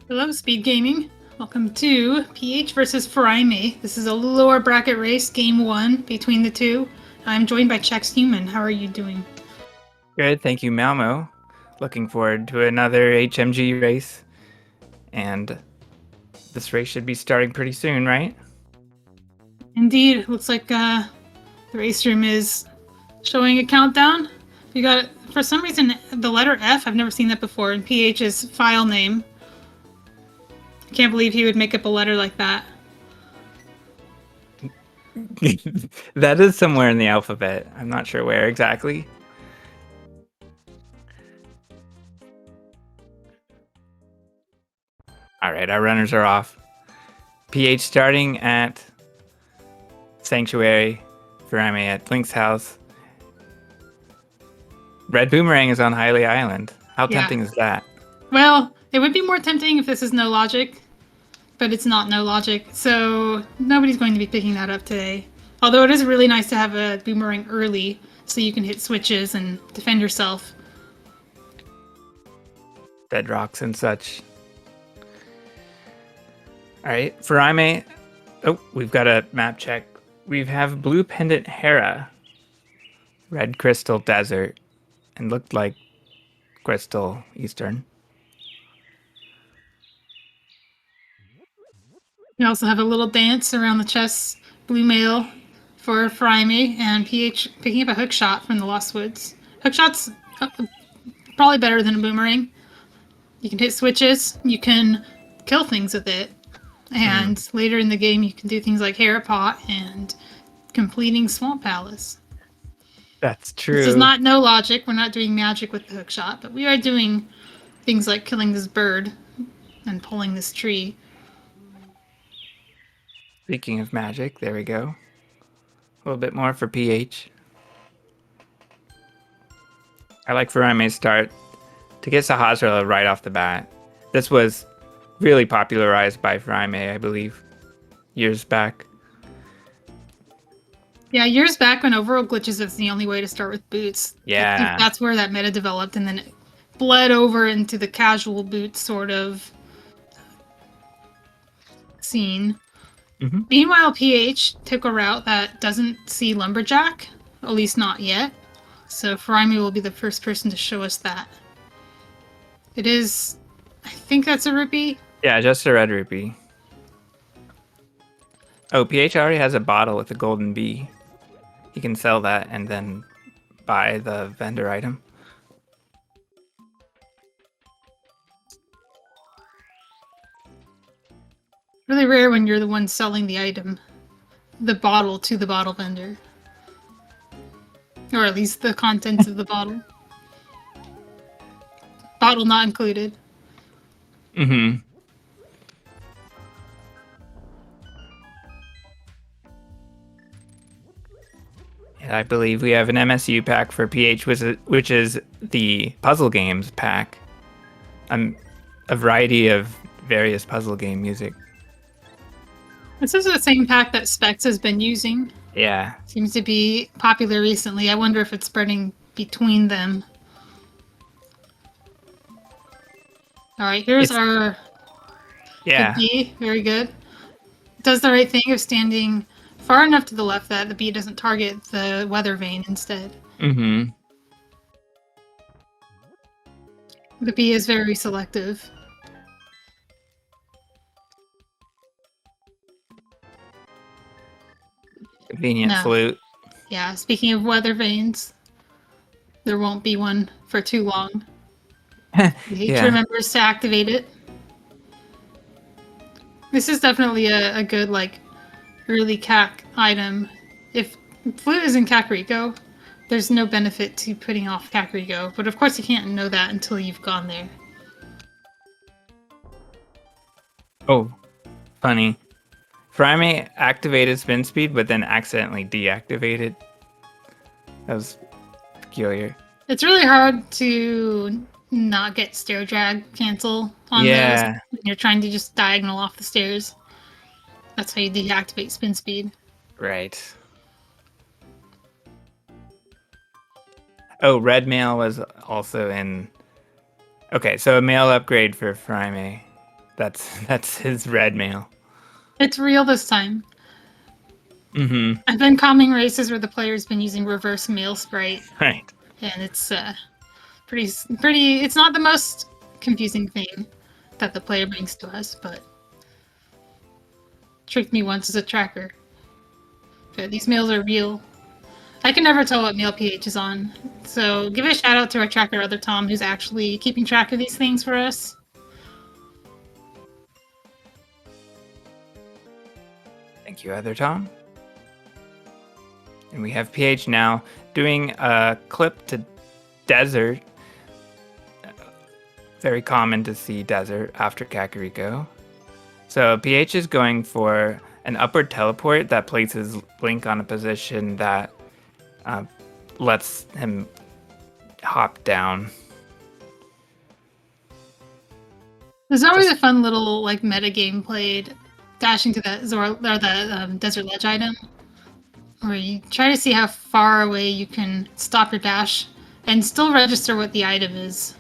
Hello, Speed Gaming. Welcome to PH versus Furaime. This is a lower bracket race, game one between the two. I'm joined by Chex Human. How are you doing? Good, thank you, Malmo. Looking forward to another HMG race. And this race should be starting pretty soon, right? Indeed, looks like the race room is showing a countdown. You got, for some reason, the letter F. I've never seen that before in PH's file name. I can't believe he would make up a letter like that. That is somewhere in the alphabet. I'm not sure where exactly. All right, our runners are off. PH starting at Sanctuary, Furaime at Blink's house. Red Boomerang is on Hylia Island. How tempting is that? Well, it would be more tempting if this is no logic, but it's not no logic, so nobody's going to be picking that up today. Although it is really nice to have a boomerang early so you can hit switches and defend yourself. Dead rocks and such. All right, Furaime. Oh, we've got a map check. We have Blue Pendant Hera, Red Crystal Desert, and looked like Crystal Eastern. You also have a little dance around the chest, blue mail for Furaime, and PH picking up a hook shot from the Lost Woods. Hook shot's probably better than a boomerang. You can hit switches, you can kill things with it, and later in the game you can do things like Hera Pot and completing Swamp Palace. That's true. This is not no logic. We're not doing magic with the hook shot, but we are doing things like killing this bird and pulling this tree. Speaking of magic, there we go. A little bit more for PH. I like Furaime's start to get Sahasrahla right off the bat. This was really popularized by Furaime, I believe, years back. Yeah, years back when overall glitches was the only way to start with boots. Yeah. That's where that meta developed, and then it bled over into the casual boot sort of scene. Mm-hmm. Meanwhile, PH took a route that doesn't see Lumberjack, at least not yet. So Furaime will be the first person to show us that. It is, I think that's a rupee. Yeah, just a red rupee. Oh, PH already has a bottle with a golden bee. He can sell that and then buy the vendor item. Really rare when you're the one selling the item, the bottle to the bottle vendor. Or at least the contents of the bottle. Bottle not included. Mm-hmm. And I believe we have an MSU pack for PH, which is the puzzle games pack. A variety of various puzzle game music. This is the same pack that Specs has been using. Yeah. Seems to be popular recently. I wonder if it's spreading between them. Alright, here's our bee. Very good. Does the right thing of standing far enough to the left that the bee doesn't target the weather vane instead. Mm-hmm. The bee is very selective. Convenient flute. Yeah, speaking of weather vanes, there won't be one for too long. He remembers to activate it. This is definitely a good, like, early CAC item. If flute is in Kakariko, there's no benefit to putting off Kakariko, but of course you can't know that until you've gone there. Oh, funny. Furaime activated spin speed, but then accidentally deactivated. That was peculiar. It's really hard to not get stair drag cancel on those when you're trying to just diagonal off the stairs. That's how you deactivate spin speed. Right. Oh, red mail was also in. Okay, so a mail upgrade for Furaime. That's his red mail. It's real this time. Mm-hmm. I've been calming races where the player's been using reverse mail sprite, Right. and it's pretty. It's not the most confusing thing that the player brings to us, but tricked me once as a tracker. But these mails are real. I can never tell what mail PH is on. So give a shout out to our tracker, Other Tom, who's actually keeping track of these things for us. Thank you, Other Tom. And we have PH now doing a clip to desert. Very common to see desert after Kakariko. So PH is going for an upward teleport that places Link on a position that lets him hop down. There's always a fun little like meta game played, dashing to the desert ledge item, where you try to see how far away you can stop your dash and still register what the item is,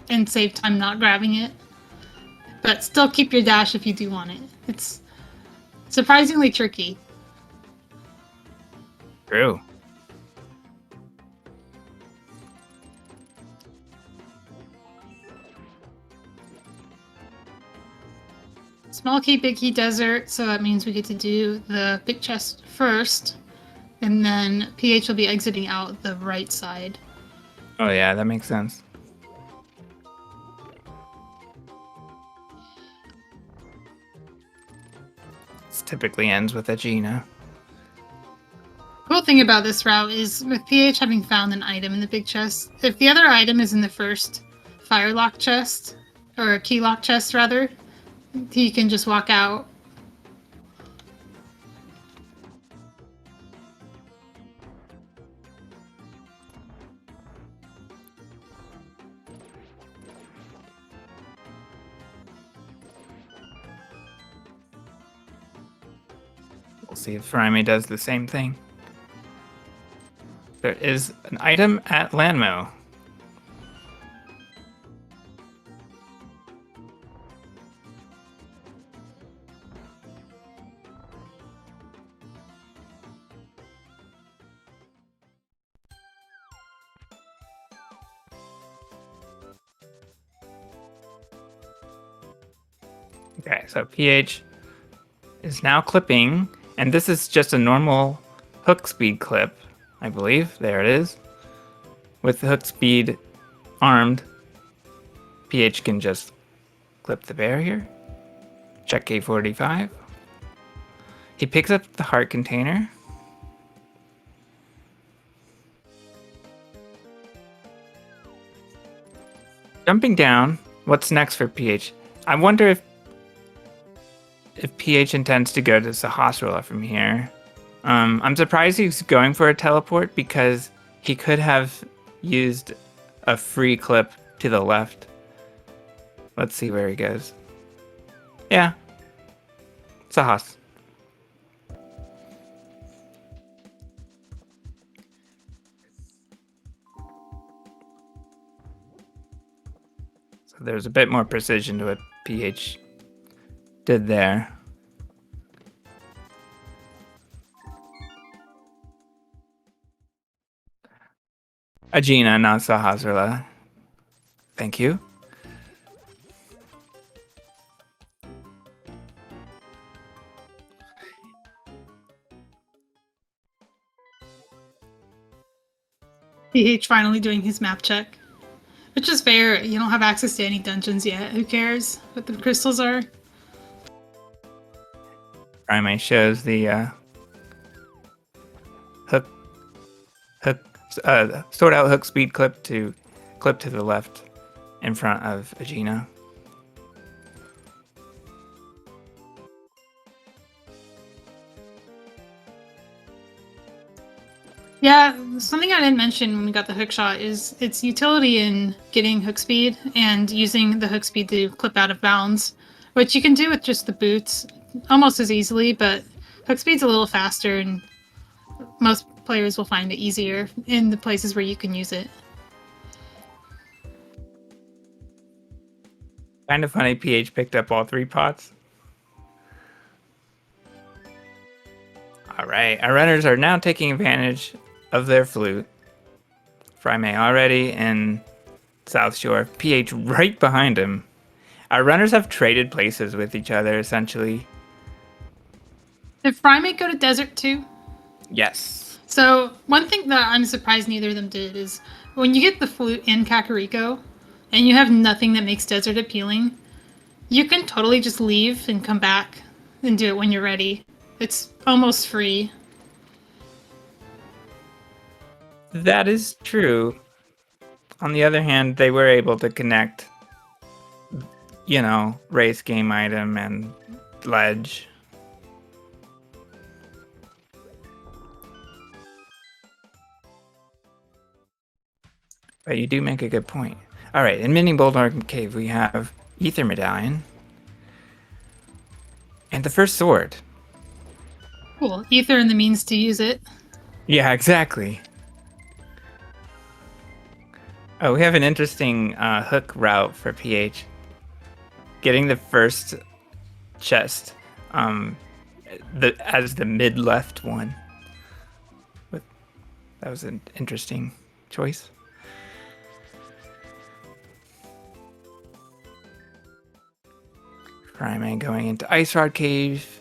and save time not grabbing it, but still keep your dash if you do want it. It's surprisingly tricky. True. Small key, big key desert, so that means we get to do the big chest first, and then PH will be exiting out the right side. Oh yeah, that makes sense. This typically ends with Agena. Cool thing about this route is with PH having found an item in the big chest, if the other item is in the first firelock chest, or keylock chest rather, he can just walk out. We'll see if Furaime does the same thing. There is an item at Landmo. Okay, so PH is now clipping, and this is just a normal hook speed clip, I believe. There it is. With the hook speed armed, PH can just clip the bear here. Check K45. He picks up the heart container. Jumping down, what's next for PH? I wonder if PH intends to go to Sahasrara from here. I'm surprised he's going for a teleport because he could have used a free clip to the left. Let's see where he goes. Yeah. Sahas. So there's a bit more precision to what PH did there. Agena, not Sahasrara. Thank you. PH finally doing his map check. Which is fair, you don't have access to any dungeons yet. Who cares what the crystals are? Furaime shows the sort out hook speed clip to the left in front of Agena. Yeah, something I didn't mention when we got the hook shot is its utility in getting hook speed and using the hook speed to clip out of bounds, which you can do with just the boots almost as easily, but hook speed's a little faster and most players will find it easier in the places where you can use it. Kind of funny PH picked up all 3 pots. All right, our runners are now taking advantage of their flute. Furaime already in South Shore. PH right behind him. Our runners have traded places with each other, essentially. Did Furaime go to desert too? Yes. So one thing that I'm surprised neither of them did is when you get the flute in Kakariko and you have nothing that makes desert appealing, you can totally just leave and come back and do it when you're ready. It's almost free. That is true. On the other hand, they were able to connect, you know, race game item and ledge. But you do make a good point. All right, in Mini Boulder Cave, we have Ether Medallion and the first sword. Cool. Ether and the means to use it. Yeah, exactly. Oh, we have an interesting hook route for PH. Getting the first chest as the mid-left one. That was an interesting choice. Furaime going into Ice Rod Cave.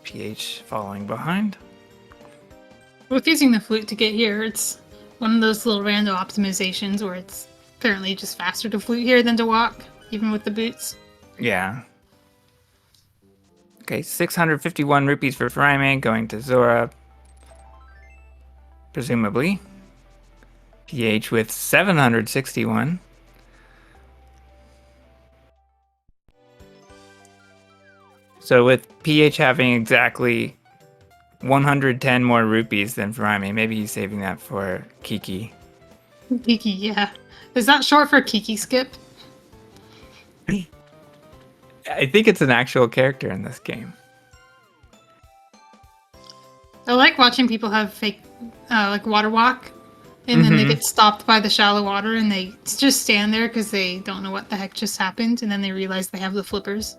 PH following behind. With using the flute to get here, it's one of those little random optimizations where it's apparently just faster to flute here than to walk, even with the boots. Yeah. Okay, 651 rupees for Furaime going to Zora. Presumably. PH with 761. So with PH having exactly 110 more rupees than Furaime, maybe he's saving that for Kiki. Kiki, yeah. Is that short for Kiki Skip? I think it's an actual character in this game. I like watching people have fake, like water walk, and then they get stopped by the shallow water, and they just stand there because they don't know what the heck just happened, and then they realize they have the flippers.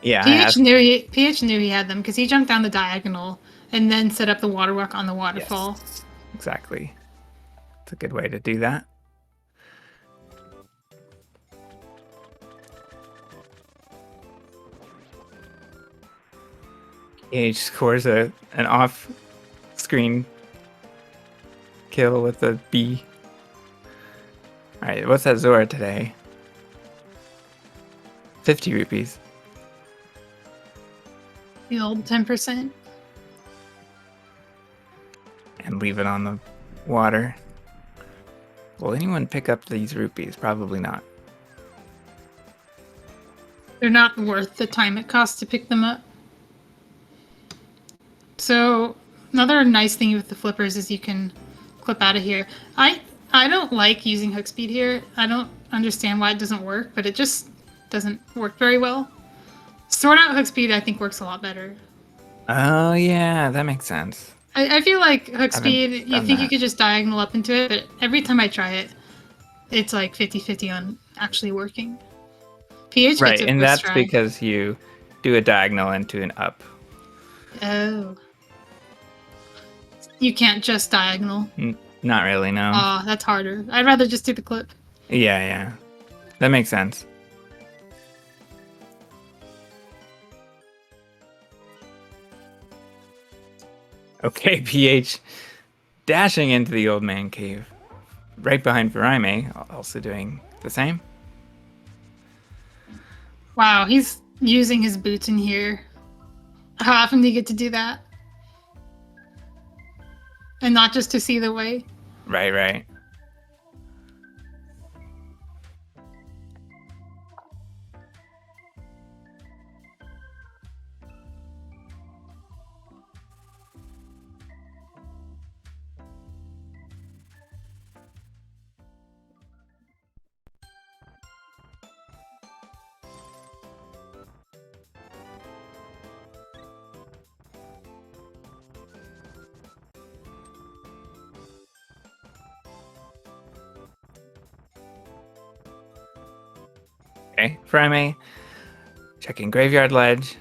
Yeah, PH knew he had them because he jumped down the diagonal and then set up the water walk on the waterfall. Yes, exactly. It's a good way to do that. PH scores an off-screen kill with a B. All right, what's that Zora today? 50 rupees. The old 10%. And leave it on the water. Will anyone pick up these rupees? Probably not. They're not worth the time it costs to pick them up. So another nice thing with the flippers is you can clip out of here. I don't like using hook speed here. I don't understand why it doesn't work, but it just doesn't work very well. Sword out hook speed I think works a lot better. Oh yeah, that makes sense. I feel like hook speed, you done think you that. could just diagonal up into it, but every time I try it, it's like 50-50 on actually working. PH Right, gets it and first that's try. because you do a diagonal into an up. Oh. You can't just diagonal. Not really, no. Aw, that's harder. I'd rather just do the clip. Yeah. That makes sense. Okay, PH dashing into the old man cave. Right behind Furaime, also doing the same. Wow, he's using his boots in here. How often do you get to do that? And not just to see the way? Right. Okay, Furaime. Checking Graveyard Ledge.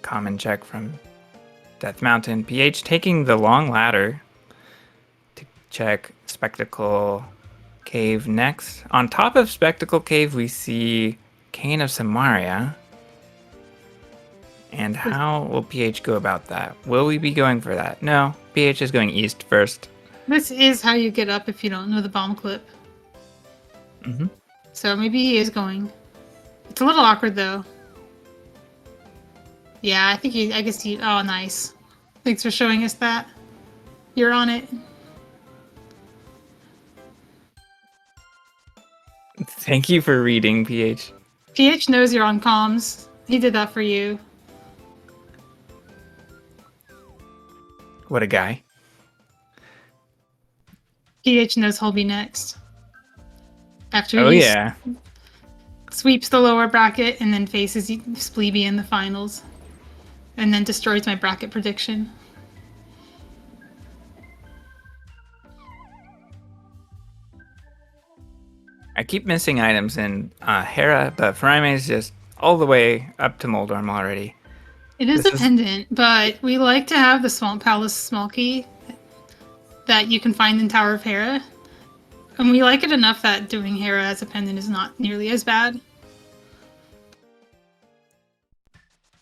Common check from Death Mountain. ph taking the long ladder to check Spectacle Cave next. On top of Spectacle Cave, we see Cane of Samaria. And how will ph go about that? Will we be going for that? No, ph is going east first. This is how you get up if you don't know the bomb clip. Mm-hmm. So maybe he is going. It's a little awkward though. Yeah, I guess he. Oh, nice. Thanks for showing us that. You're on it. Thank you for reading, ph. ph knows you're on comms. He did that for you. What a guy. ph knows he'll be next. After Oh he yeah. sweeps the lower bracket and then faces Spleeby in the finals. And then destroys my bracket prediction. I keep missing items in Hera, but Furaime is just all the way up to Moldorm already. It is dependent, but we like to have the Swamp Palace small key that you can find in Tower of Hera. And we like it enough that doing Hera as a pendant is not nearly as bad.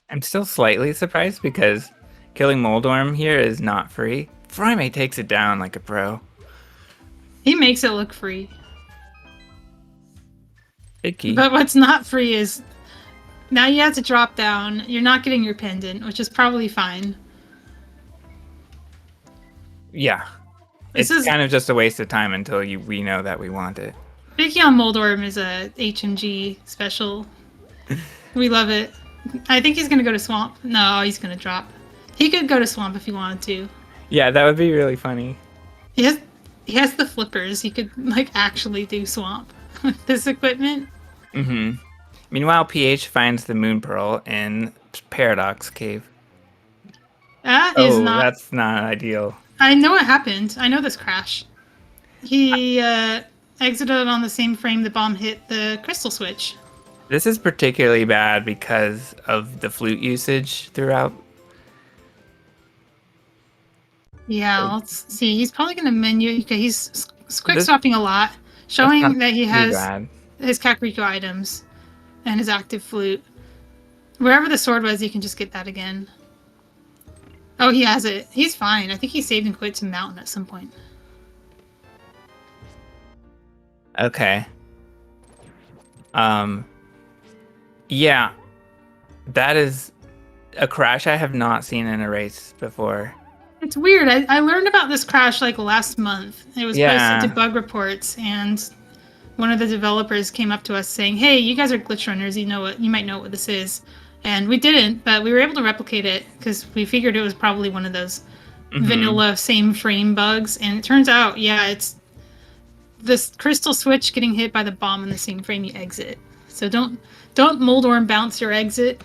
I'm still slightly surprised because killing Moldorm here is not free. Furaime takes it down like a pro. He makes it look free. Big key. But what's not free is now you have to drop down. You're not getting your pendant, which is probably fine. Yeah. It's kind of just a waste of time until we know that we want it. Picking on Moldorm is a HMG special. We love it. I think he's going to go to Swamp. No, he's going to drop. He could go to Swamp if he wanted to. Yeah, that would be really funny. He has the flippers. He could like actually do Swamp with this equipment. Mm-hmm. Meanwhile, ph finds the Moon Pearl in Paradox Cave. Is not. That's not ideal. I know what happened. I know this crash. He exited on the same frame the bomb hit the crystal switch. This is particularly bad because of the flute usage throughout. Yeah, let's see. He's probably going to menu. Okay, he's quick swapping a lot, showing that he has his Kakariko items and his active flute. Wherever the sword was, you can just get that again. Oh, he has it. He's fine. I think he saved and quit to Mountain at some point. Okay. Yeah. That is a crash I have not seen in a race before. It's weird. I learned about this crash like last month. It was posted to bug reports, and one of the developers came up to us saying, "Hey, you guys are glitch runners. You might know what this is." And we didn't, but we were able to replicate it because we figured it was probably one of those vanilla same frame bugs. And it turns out, yeah, it's this crystal switch getting hit by the bomb in the same frame you exit. So don't Moldorm bounce your exit.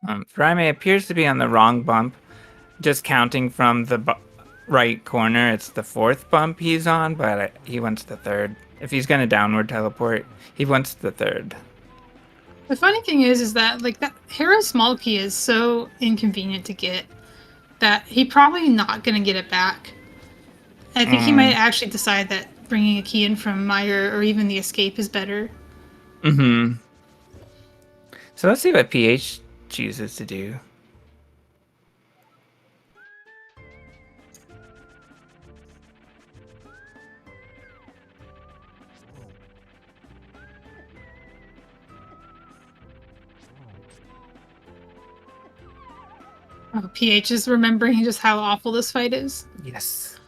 Furaime appears to be on the wrong bump. Just counting from the right corner, it's the fourth bump he's on, but he wants the third. If he's going to downward teleport, he wants the third. The funny thing is that like that Hera small key is so inconvenient to get that he probably not going to get it back. I think he might actually decide that bringing a key in from Meyer or even the escape is better. Mm-hmm. So let's see what ph chooses to do. Oh, ph is remembering just how awful this fight is. Yes.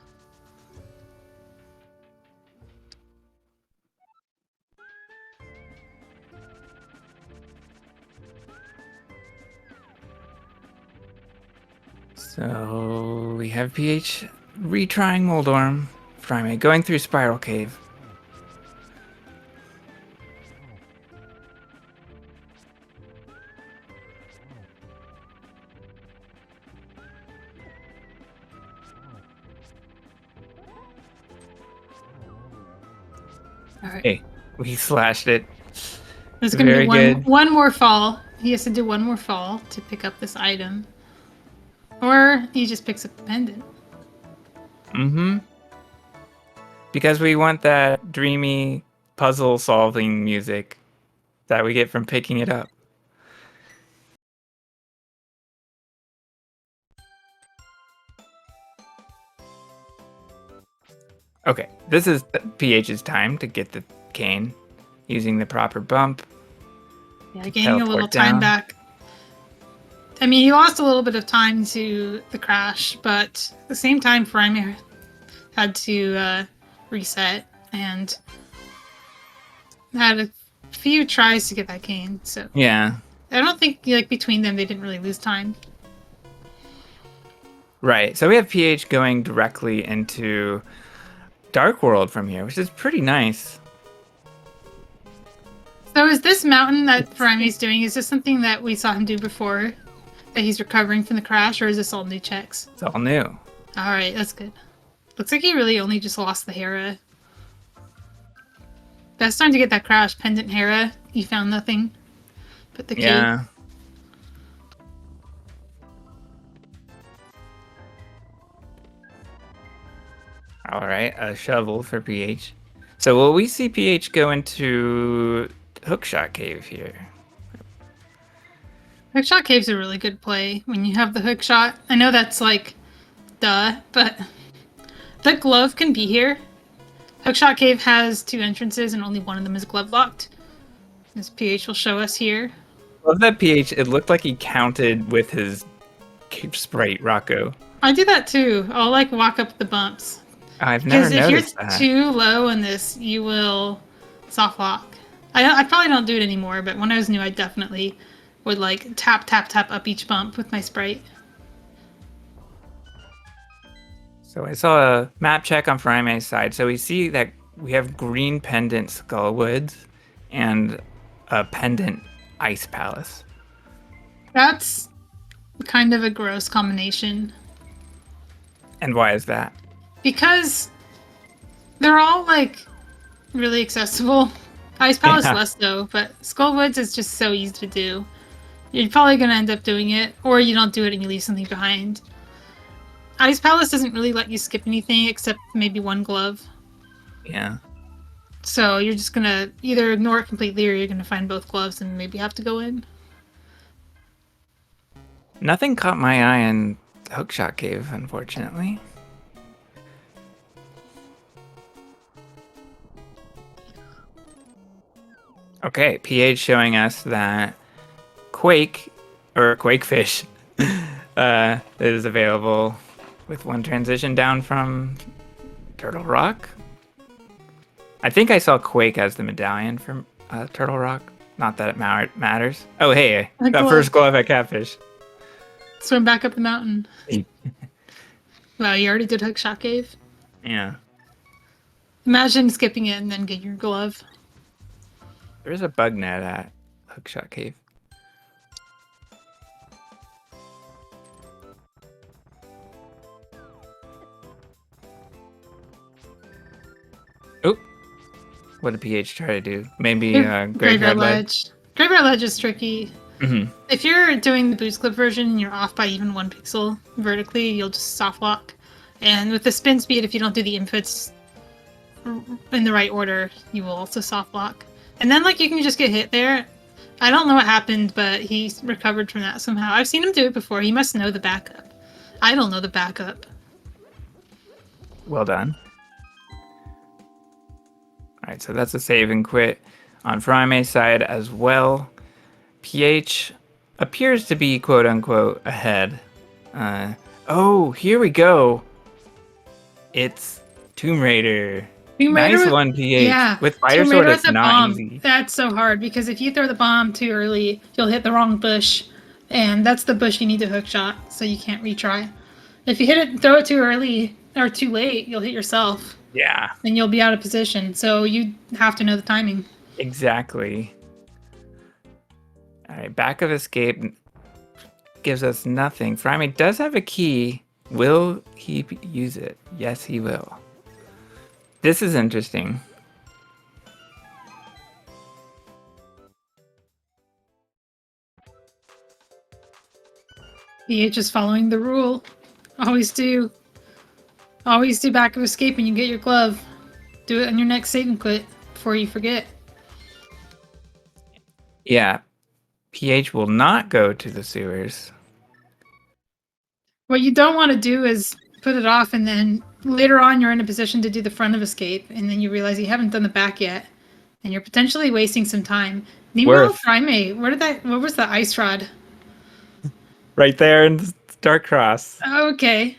So we have ph retrying Moldorm. Furaime going through Spiral Cave. All right. Hey, we slashed it. There's going to Very be good. one more fall. He has to do one more fall to pick up this item. Or he just picks up the pendant. Mm-hmm. Because we want that dreamy puzzle solving music that we get from picking it up. Okay, this is PH's time to get the cane using the proper bump. Yeah, gaining a little Teleport time down. back. I mean, he lost a little bit of time to the crash, but at the same time, Furaime had to reset and had a few tries to get that cane. So Yeah, I don't think like between them they didn't really lose time. right. So we have PH going directly into Dark World from here, which is pretty nice. So is this mountain that Furaime's doing? Is this something that we saw him do before? That he's recovering from the crash, or is this all new checks? It's all new. All right, that's good. Looks like he really only just lost the Hera. Best time to get that crash, pendant Hera. You found nothing but the key. Yeah. All right, a shovel for PH. So will we see PH go into Hookshot Cave here? Hookshot Cave's a really good play when you have the hookshot. I know that's like, duh, but the glove can be here. Hookshot Cave has 2 entrances and only one of them is glove locked. As PH will show us here. Love that PH. It looked like he counted with his sprite, Rocco. I do that too. I'll like walk up the bumps. I've never Because if you're noticed that. too low in this, you will soft lock. I probably don't do it anymore, but when I was new, I definitely would like tap, tap, tap up each bump with my sprite. So I saw a map check on Furaime's side. So we see that we have green pendant Skullwoods and a pendant Ice Palace. That's kind of a gross combination. And why is that? Because they're all like really accessible. Ice Palace Yeah. less so, but Skullwoods is just so easy to do. You're probably gonna end up doing it, or you don't do it and you leave something behind. Ice Palace doesn't really let you skip anything except maybe one glove. Yeah. So you're just gonna either ignore it completely or you're gonna find both gloves and maybe have to go in. Nothing caught my eye in Hookshot Cave, unfortunately. Okay, PH showing us that Quake, or Quakefish, is available with one transition down from Turtle Rock. I think I saw Quake as the medallion from Turtle Rock. Not that it matters. Oh, hey, A got glove. first glove at Catfish. Swim back up the mountain. Wow, you already did Hookshot Cave? Yeah. Imagine skipping it and then get your glove. There's a bug net at Hookshot Cave. Oop. What did PH try to do? Maybe Graveyard Ledge. Graveyard Ledge is tricky. Mm-hmm. If you're doing the boost clip version and you're off by even 1 pixel vertically, you'll just soft lock. And with the spin speed, if you don't do the inputs in the right order, you will also soft lock. And then like you can just get hit there. I don't know what happened, but he recovered from that somehow. I've seen him do it before. He must know the backup. I don't know the backup. Well done. All right, so that's a save and quit on Furaime's side as well. PH appears to be quote unquote ahead. Oh, here we go. It's Tomb Raider. Nice one, PH. Yeah, With Fire Tomb Sword, Raider it's with a not bomb. easy. That's so hard because if you throw the bomb too early, you'll hit the wrong bush, and that's the bush you need to hook shot, so you can't retry. If you throw it too early or too late, you'll hit yourself, Yeah, and you'll be out of position. So you have to know the timing. exactly. All right, back of escape gives us nothing. Furaime does have a key. Will he use it? Yes, he will. This is interesting. ph is following the rule. Always do. Always do back of escape when you get your glove. Do it on your next save and quit before you forget. Yeah, pH will not go to the sewers. What you don't want to do is put it off and then later on you're in a position to do the front of escape and then you realize you haven't done the back yet and you're potentially wasting some time. Meanwhile, Worth. Furaime, what was the ice rod? Right there in the Starcross. Okay.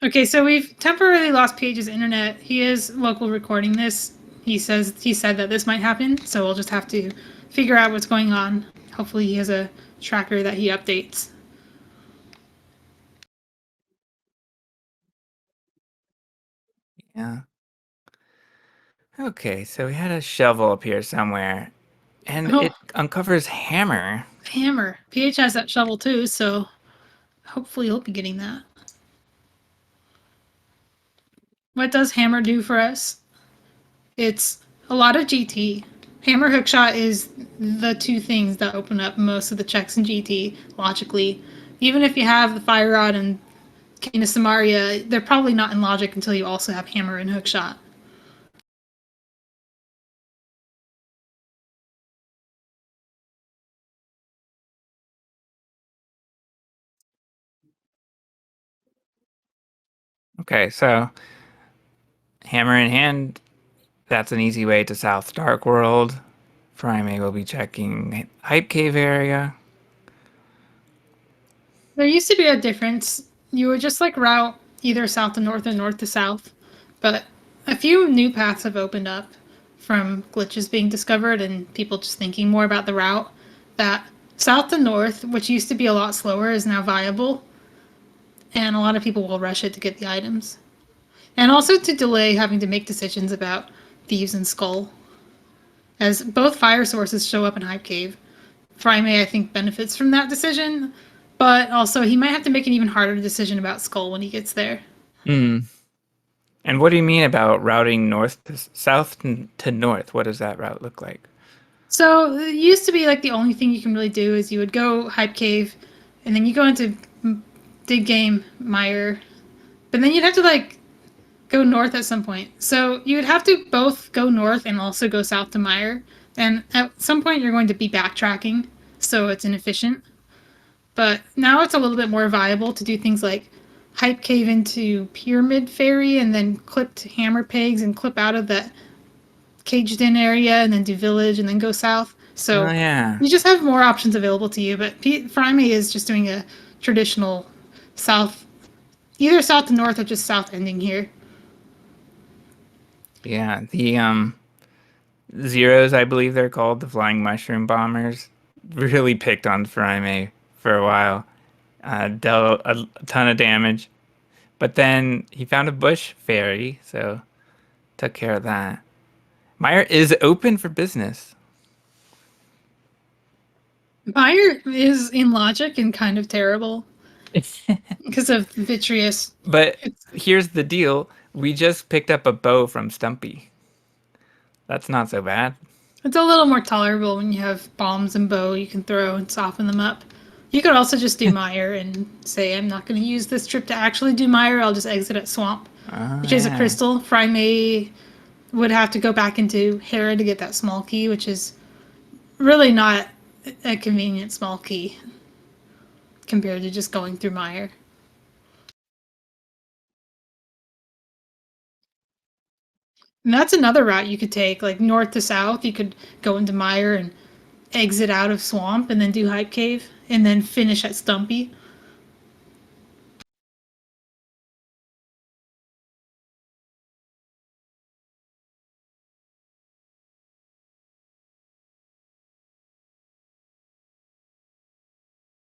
Okay, so we've temporarily lost pH's internet. He is local recording this. He said that this might happen, so we'll just have to figure out what's going on. Hopefully he has a tracker that he updates. Yeah. Okay, so we had a shovel appear somewhere, and Oh, it uncovers hammer. hammer. pH has that shovel too, so hopefully he'll be getting that. What does hammer do for us? It's a lot of GT. Hammer hookshot is the two things that open up most of the checks in GT logically. Even if you have the fire rod and Cane of Samaria, they're probably not in logic until you also have hammer and hookshot. Okay, so hammer in hand, that's an easy way to South Dark World. Furaime will be checking Hype Cave area. There used to be a difference. You would just like route either south to north or north to south, but a few new paths have opened up from glitches being discovered and people just thinking more about the route. That south to north, which used to be a lot slower, is now viable, and a lot of people will rush it to get the items. And also to delay having to make decisions about Thieves and Skull. As both fire sources show up in Hype Cave, Fryme, I think, benefits from that decision, but also he might have to make an even harder decision about Skull when he gets there. Hmm. And what do you mean about routing north to south to north? What does that route look like? So it used to be like the only thing you can really do is you would go Hype Cave, and then you go into Dig Game Mire, but then you'd have to like go north at some point. So you would have to both go north and also go south to Mire. And at some point, you're going to be backtracking, so it's inefficient. But now it's a little bit more viable to do things like Hype Cave into Pyramid Ferry and then clip to Hammer Pegs and clip out of that caged in area and then do Village and then go south. Oh So yeah. you just have more options available to you. But Fryme is just doing a traditional south, either south to north or just south ending here. Yeah, the Zeros, I believe they're called, the flying mushroom bombers, really picked on Furaime for a while. Dealt a ton of damage. But then he found a bush fairy, so took care of that. Meyer is open for business. Meyer is in logic and kind of terrible because of Vitreous. But It's here's the deal. We just picked up a bow from Stumpy. That's not so bad. it's a little more tolerable when you have bombs and bow you can throw and soften them up. You could also just do Meyer and say, I'm not going to use this trip to actually do Meyer. I'll just exit at Swamp, Oh, which is a yeah. crystal. Fryme would have to go back into Hera to get that small key, which is really not a convenient small key compared to just going through Meyer. And that's another route you could take, like north to south. You could go into Meyer and exit out of Swamp and then do Hype Cave and then finish at Stumpy.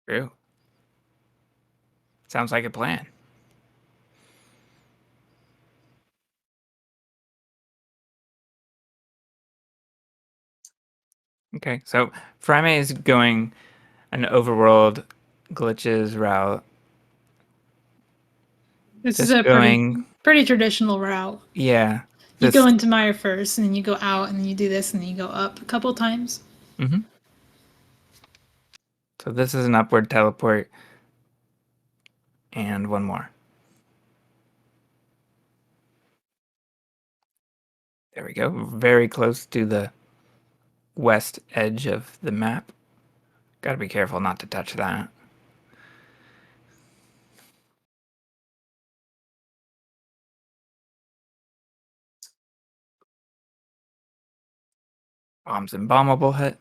True. Sounds like a plan. Okay, so Fryme is going an overworld glitches route. This is Just a going, pretty traditional route. yeah. You go This, into Meyer first, and then you go out, and then you do this, and then you go up a couple times. mhm. So this is an upward teleport. And one more. There we go. Very close to the west edge of the map. Gotta be careful not to touch that. Bombs and bombable hit.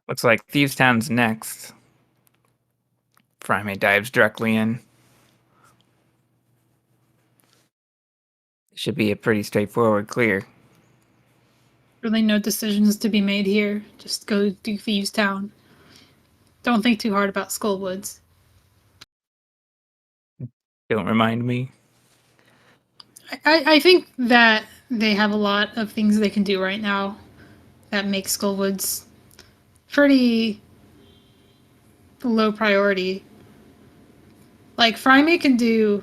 Looks like Thieves Town's next. Furaime dives directly in. Should be a pretty straightforward clear. Really no decisions to be made here. Just go do Thieves Town. Don't think too hard about Skullwoods. Don't remind me. I think that they have a lot of things they can do right now that make Skullwoods pretty low priority. Like, Fryme can do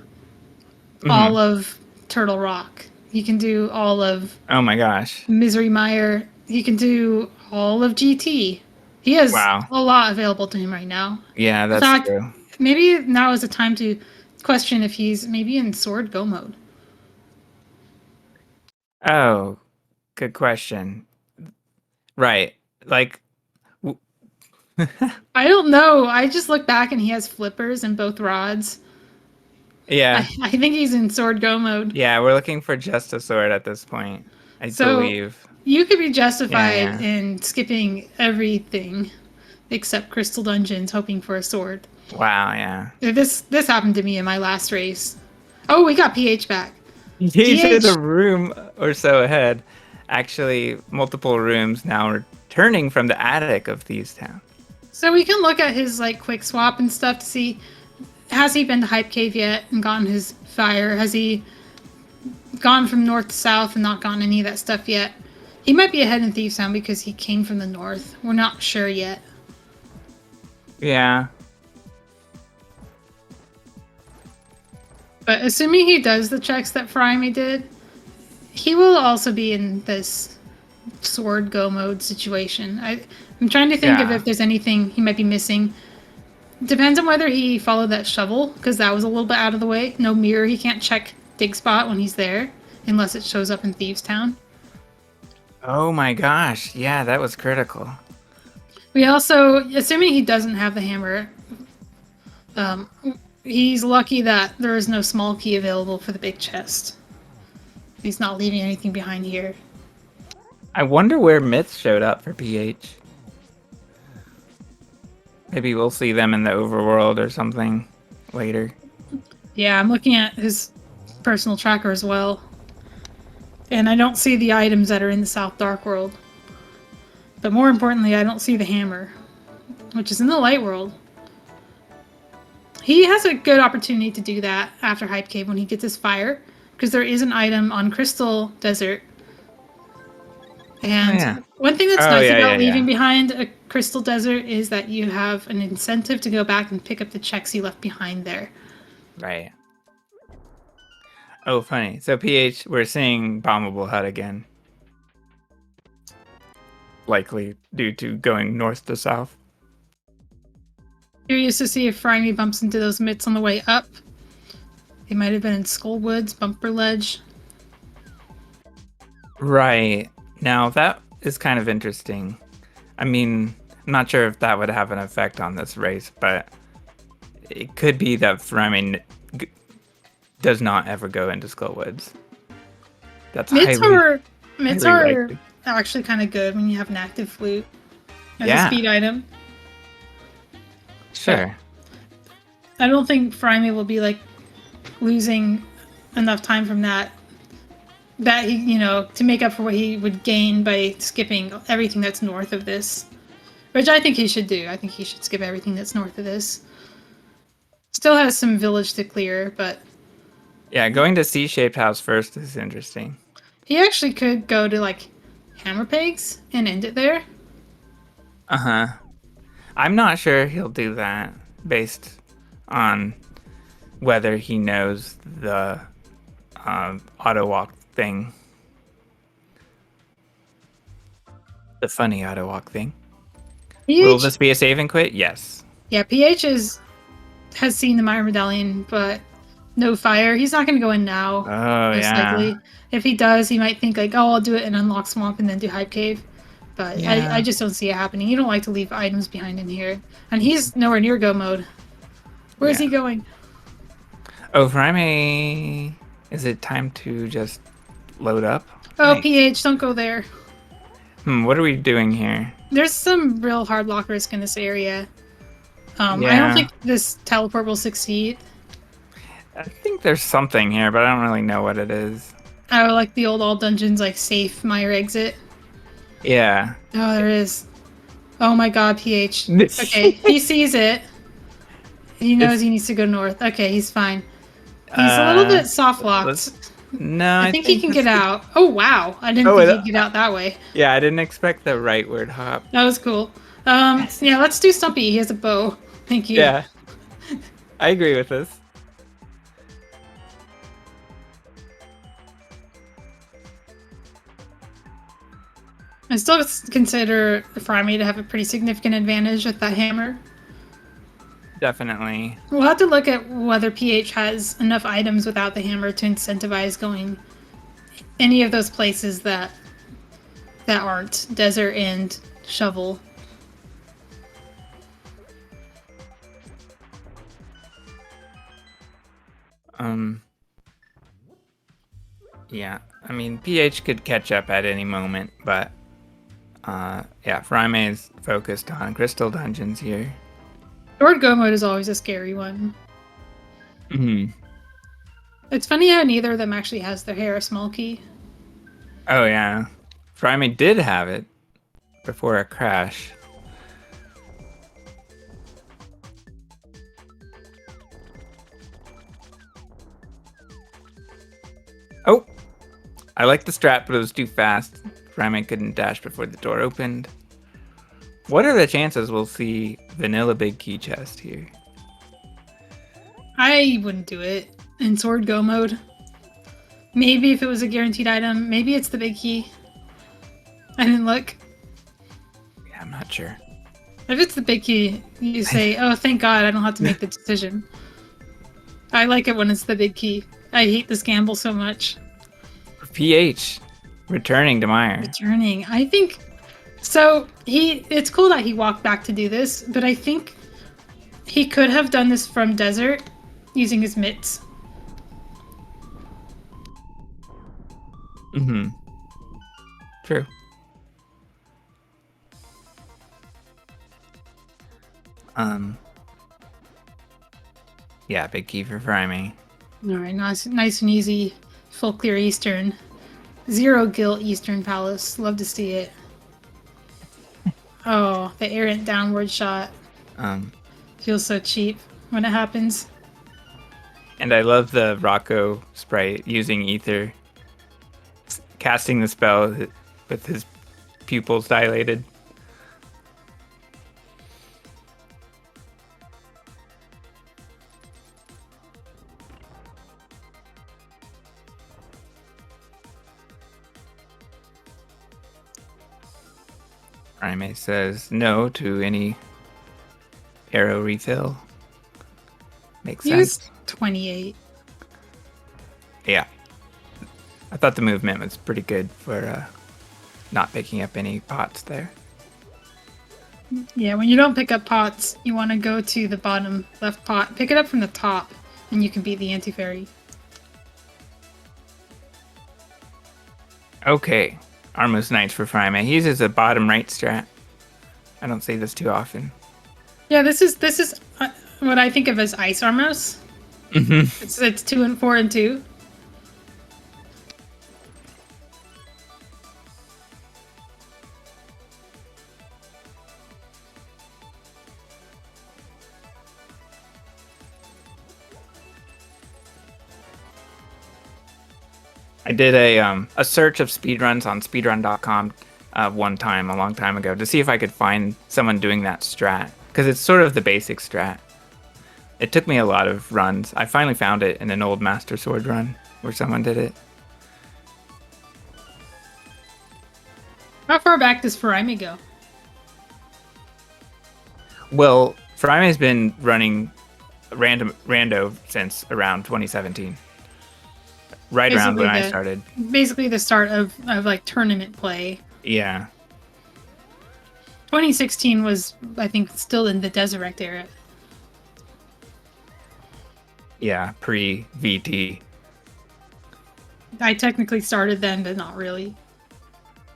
all of Turtle Rock. He can do all of Oh my gosh. Misery Mire. He can do all of GT. He has Wow. a lot available to him right now. Yeah, In that's fact, true. maybe now is the time to question if he's maybe in Sword Go mode. Oh, good question. Right. Like, I don't know. I just look back and he has flippers in both rods. yeah. I think he's in Sword Go mode. Yeah, we're looking for just a sword at this point, I So believe. you could be justified Yeah. in skipping everything except Crystal Dungeons, hoping for a sword. Wow, yeah. This happened to me in my last race. Oh, we got PH back. He's in PH. a room or so ahead. Actually, multiple rooms now returning from the attic of Thieves Town. So we can look at his like quick swap and stuff to see, has he been to Hype Cave yet and gotten his fire? Has he gone from north to south and not gotten any of that stuff yet? He might be ahead in Thieves Town because he came from the north. We're not sure yet. Yeah. But assuming he does the checks that Fryme did, he will also be in this sword go mode situation. I'm trying to think of Yeah. if there's anything he might be missing. Depends on whether he followed that shovel, because that was a little bit out of the way. No mirror, he can't check dig spot when he's there, unless it shows up in Thieves Town. Oh my gosh. Yeah, that was critical. We also, assuming he doesn't have the hammer, he's lucky that there is no small key available for the big chest. He's not leaving anything behind here. I wonder where myths showed up for PH. Maybe we'll see them in the overworld or something later. Yeah, I'm looking at his personal tracker as well. And I don't see the items that are in the South Dark World. But more importantly, I don't see the hammer, which is in the Light World. He has a good opportunity to do that after Hype Cave when he gets his fire, because there is an item on Crystal Desert. And one thing that's nice about leaving behind a Crystal Desert is that you have an incentive to go back and pick up the checks you left behind there. Right. Oh, funny. So PH, we're seeing Bombable Hut again. Likely due to going north to south. Curious to see if Fryme bumps into those mitts on the way up. They might have been in Skullwoods, Bumper Ledge. Right. Now, that is kind of interesting. I mean, I'm not sure if that would have an effect on this race, but it could be that Furaime does not ever go into Skullwoods. That's mitts are likely. actually kind of good when you have an active flute as Yeah. a speed item. Sure. I don't think Fryme will be like losing enough time from that he, you know, to make up for what he would gain by skipping everything that's north of this. Which I think he should do. I think he should skip everything that's north of this. Still has some village to clear, but Yeah, going to C-shaped house first is interesting. he actually could go to like Hammer Pegs and end it there. Uh-huh. I'm not sure he'll do that based on whether he knows the auto walk thing. The funny auto walk thing. Will PH, this be a save and quit? Yes. yeah, PH has seen the Mire Medallion, but no fire. He's not going to go in now, Oh, most yeah. likely. If he does, he might think like, oh, I'll do it and unlock Swamp and then do Hype Cave. But Yeah. I just don't see it happening. You don't like to leave items behind in here. And he's nowhere near go mode. Where's he going? Oh, Furaime. Is it time to just load up? Oh, Nice. PH, don't go there. What are we doing here? There's some real hard lock risk in this area. I don't Yeah. think this teleport will succeed. I think there's something here, but I don't really know what it is. Oh, like the old all dungeons, like safe Mire exit. Yeah. Oh, there is. Oh my god, PH. Okay, he sees it. He knows he needs to go north. Okay, he's fine. He's a little bit soft locked. No, I think he can get out. Oh wow, I didn't think he'd get out that way. Yeah, I didn't expect the rightward hop. That was cool. Yeah, let's do Stumpy. He has a bow. Thank you. Yeah. I agree with this. I still consider Furaime to have a pretty significant advantage with that hammer. Definitely. We'll have to look at whether PH has enough items without the hammer to incentivize going any of those places that aren't desert and shovel. Yeah, I mean, PH could catch up at any moment, but yeah, Furaime is focused on crystal dungeons here. Sword go mode is always a scary one. It's funny how neither of them actually has their hair a small key. Oh yeah, Furaime did have it before a crash. Oh, I like the strat, but it was too fast. Furaime couldn't dash before the door opened. What are the chances we'll see vanilla big key chest here? I wouldn't do it in sword go mode. Maybe if it was a guaranteed item. Maybe it's the big key. I didn't look. Yeah, I'm not sure. If it's the big key, you say, oh, thank God, I don't have to make the decision. I like it when it's the big key. I hate this gamble so much. PH returning to Mire. Returning. I think... So, it's cool that he walked back to do this, but I think he could have done this from desert using his mitts. True. Yeah, big key for Furaime. Alright, nice and easy. Full clear Eastern. Zero guilt Eastern Palace. Love to see it. Oh, the errant downward shot. Feels so cheap when it happens. And I love the Rocco sprite using ether, casting the spell with his pupils dilated. Furaime says no to any arrow refill. Makes sense. 28. Yeah. I thought the movement was pretty good for not picking up any pots there. Yeah, when you don't pick up pots, you want to go to the bottom left pot. Pick it up from the top, and you can beat the anti-fairy. Okay. Armos Knights for Furaime. He uses a bottom right strat. I don't say this too often. Yeah, this is what I think of as Ice Armos. It's 2 and 4 and 2. I did a search of speedruns on speedrun.com one time, a long time ago, to see if I could find someone doing that strat. Because it's sort of the basic strat. It took me a lot of runs. I finally found it in an old Master Sword run where someone did it. How far back does Furaime go? Well, Furaime's been running rando since around 2017, right around when I started. Basically the start of like tournament play. Yeah. 2016 was, I think, still in the Desirect era. Yeah, pre-VT. I technically started then, but not really.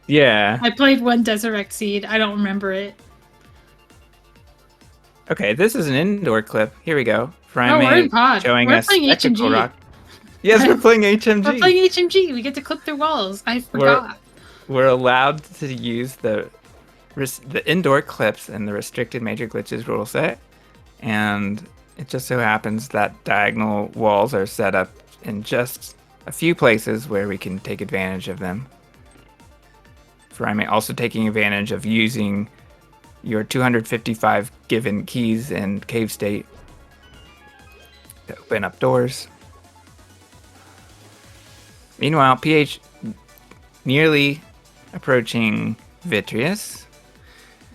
Yeah. I played one Desirect Seed. I don't remember it. Okay, this is an indoor clip. Here we go. Oh, we're in pod. Showing we're us playing HMG. rock. Yes, we're playing HMG. We're playing HMG. We get to clip their walls. I forgot. We're allowed to use the indoor clips in the restricted major glitches rule set, and it just so happens that diagonal walls are set up in just a few places where we can take advantage of them. Furaime also taking advantage of using your 255 given keys in cave state to open up doors. Meanwhile, PH nearly approaching Vitreous.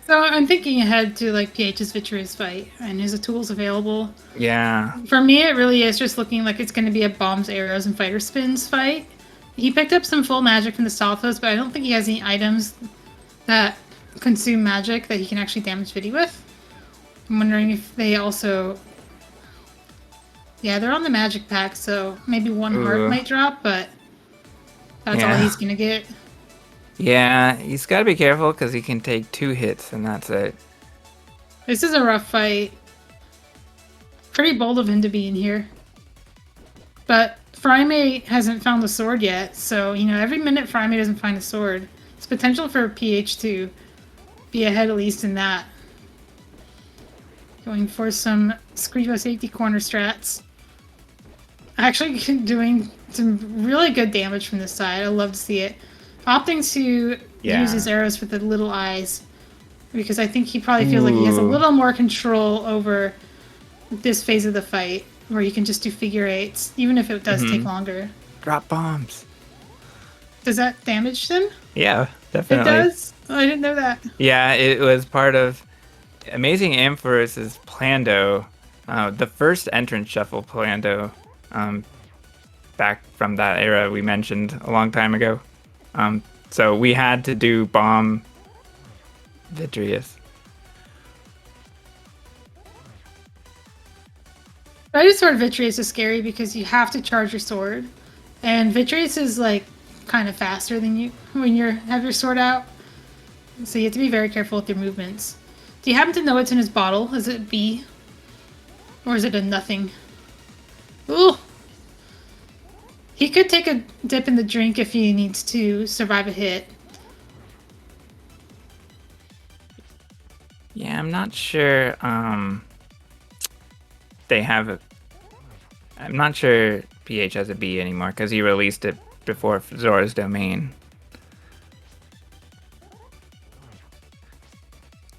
So I'm thinking ahead to like PH's Vitreous fight, and is the tools available? Yeah. For me, it really is just looking like it's going to be a bombs, arrows, and fighter spins fight. He picked up some full magic from the Stalfos, but I don't think he has any items that consume magic that he can actually damage Vidi with. I'm wondering if they also... Yeah, they're on the magic pack, so maybe one heart might drop, but that's all he's going to get. Yeah, he's got to be careful because he can take 2 hits and that's it. This is a rough fight. Pretty bold of him to be in here. But Furaime hasn't found a sword yet, so, you know, every minute Furaime doesn't find a sword, it's potential for PH to be ahead at least in that. Going for some Screevo safety corner strats. Actually doing some really good damage from this side. I love to see it. Opting to use his arrows for the little eyes, because I think he probably feels like he has a little more control over this phase of the fight, where you can just do figure eights, even if it does take longer. Drop bombs. Does that damage them? Yeah, definitely. It does? Oh, I didn't know that. Yeah, it was part of Amazing Ampharos' Plando, the first entrance shuffle Plando, back from that era we mentioned a long time ago. So we had to do bomb Vitreous. Rider Sword Vitreous is scary because you have to charge your sword, and Vitreous is like kind of faster than you when you have your sword out. So you have to be very careful with your movements. Do you happen to know what's in his bottle? Is it B? Or is it a nothing? Ooh! He could take a dip in the drink if he needs to survive a hit. Yeah, I'm not sure they have a... I'm not sure PH has a B anymore because he released it before Zora's Domain.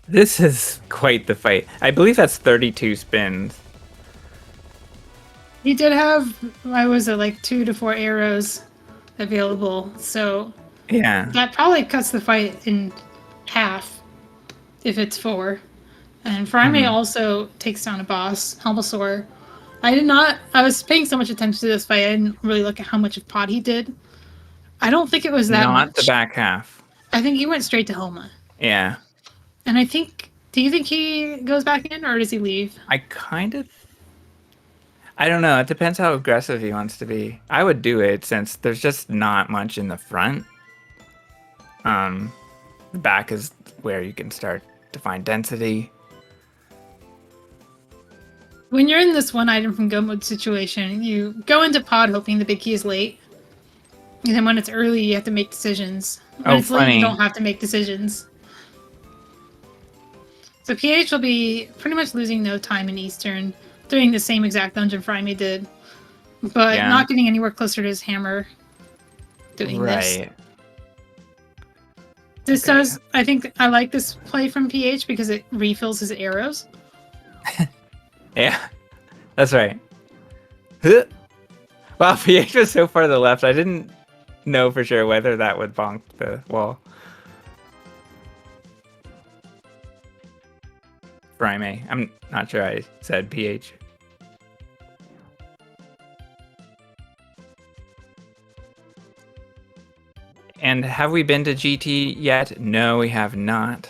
This is quite the fight. I believe that's 32 spins. He did have, why was it, like 2 to 4 arrows available, so yeah, that probably cuts the fight in half if it's 4. And Furaime also takes down a boss, Helmasaur. I was paying so much attention to this fight, I didn't really look at how much of pod he did. I don't think it was that much. Not the back half. I think he went straight to Helma. Yeah. And I think, do you think he goes back in, or does he leave? I don't know. It depends how aggressive he wants to be. I would do it since there's just not much in the front. The back is where you can start to find density. When you're in this one item from go mode situation, you go into pod hoping the big key is late. And then when it's early, you have to make decisions. When it's late, you don't have to make decisions. So PH will be pretty much losing no time in Eastern, doing the same exact dungeon Furaime did, but not getting anywhere closer to his hammer doing this. This does, I think I like this play from PH because it refills his arrows. Yeah, that's right. Wow, PH was so far to the left, I didn't know for sure whether that would bonk the wall. Furaime. I'm not sure I said PH. And have we been to GT yet? No, we have not.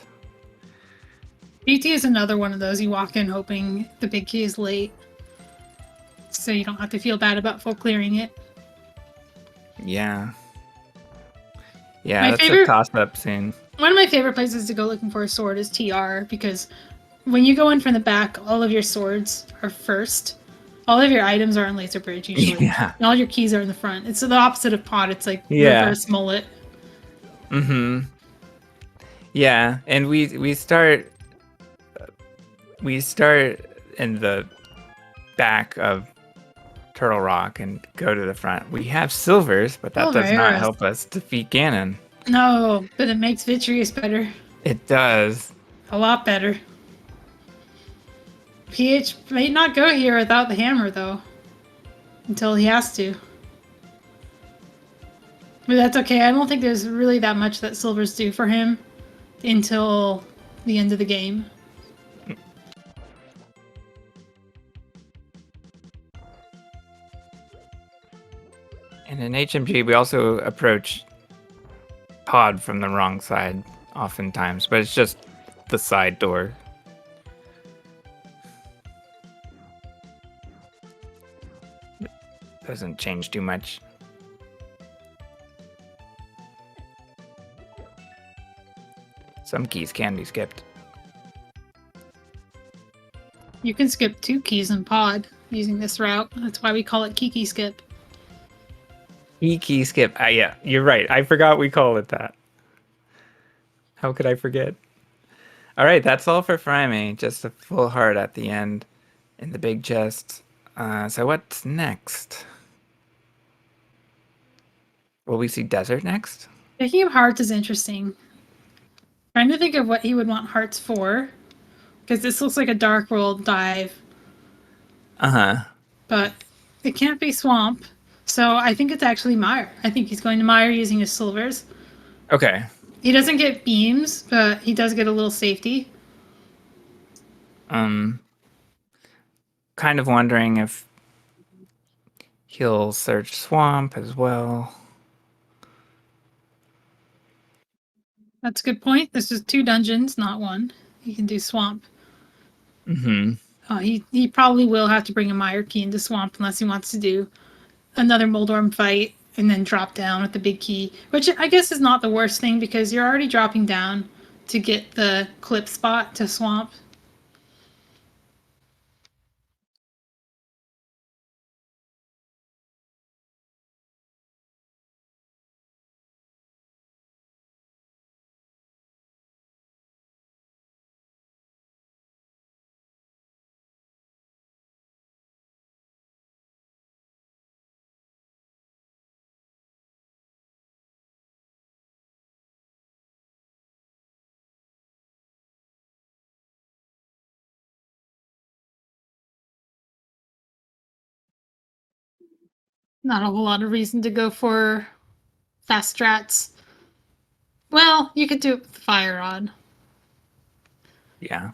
GT is another one of those you walk in hoping the big key is late, so you don't have to feel bad about full clearing it. Yeah. Yeah, My that's favorite- a toss-up scene. One of my favorite places to go looking for a sword is TR, because when you go in from the back, all of your swords are first. All of your items are on Laser Bridge usually. Yeah. And all your keys are in the front. It's the opposite of pod. It's like Yeah. reverse mullet. Mm-hmm. Yeah, and we start in the back of Turtle Rock and go to the front. We have silvers, but that Silver does not arrows. help us defeat Ganon. No, but it makes Vitreous better. It does. A lot better. PH may not go here without the hammer, though. Until he has to. But that's okay. I don't think there's really that much that silvers do for him until the end of the game. And in HMG, we also approach Pod from the wrong side oftentimes, but it's just the side door. Doesn't change too much. Some keys can be skipped. You can skip 2 keys in pod using this route. That's why we call it Kiki skip. Key skip. Yeah, you're right. I forgot we call it that. How could I forget? All right, that's all for Furaime. Just a full heart at the end in the big chest. So what's next? Will we see Desert next? Picking up hearts is interesting. Trying to think of what he would want hearts for. Because this looks like a Dark World dive. Uh-huh. But it can't be Swamp. So I think it's actually Mire. I think he's going to Mire using his silvers. Okay. He doesn't get beams, but he does get a little safety. Kind of wondering if he'll search Swamp as well. That's a good point. This is 2 dungeons, not 1. He can do Swamp. Mm-hmm. He probably will have to bring a Mire key into Swamp unless he wants to do another Moldorm fight and then drop down with the big key, which I guess is not the worst thing because you're already dropping down to get the clip spot to Swamp. Not a whole lot of reason to go for fast strats. Well, you could do it with Fire Rod. Yeah.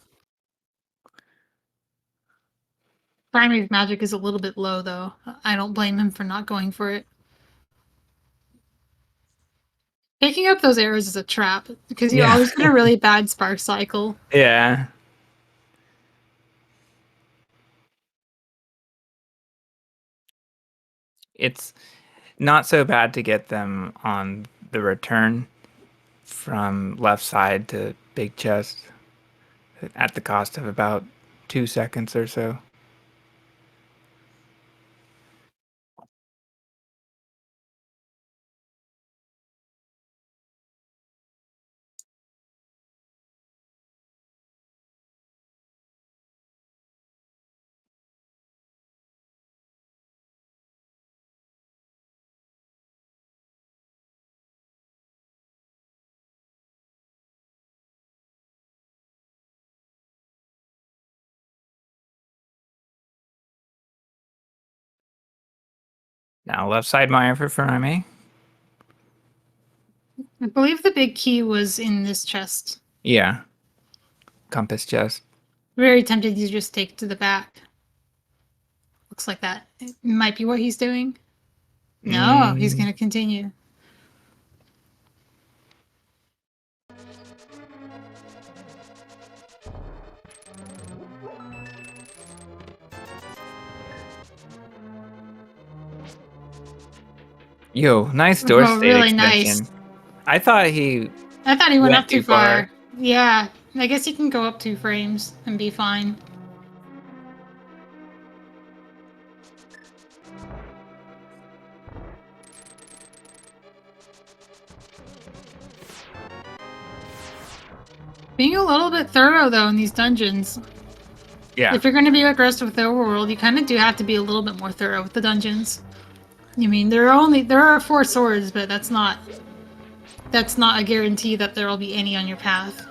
Primary magic is a little bit low, though. I don't blame him for not going for it. Picking up those arrows is a trap because you always get a really bad spark cycle. Yeah. It's not so bad to get them on the return from left side to big chest at the cost of about 2 seconds or so. Now left side Mire for Furaime. I believe the big key was in this chest. Yeah. Compass chest. Very tempted to just take to the back. Looks like that might be what he's doing. No, he's going to continue. Yo, nice door Oh, state really extension. nice. I thought he went up too far. Yeah, I guess he can go up 2 frames and be fine. Being a little bit thorough though in these dungeons. Yeah. If you're going to be aggressive with the overworld, you kind of do have to be a little bit more thorough with the dungeons. I mean, there are 4 swords, but that's not a guarantee that there will be any on your path.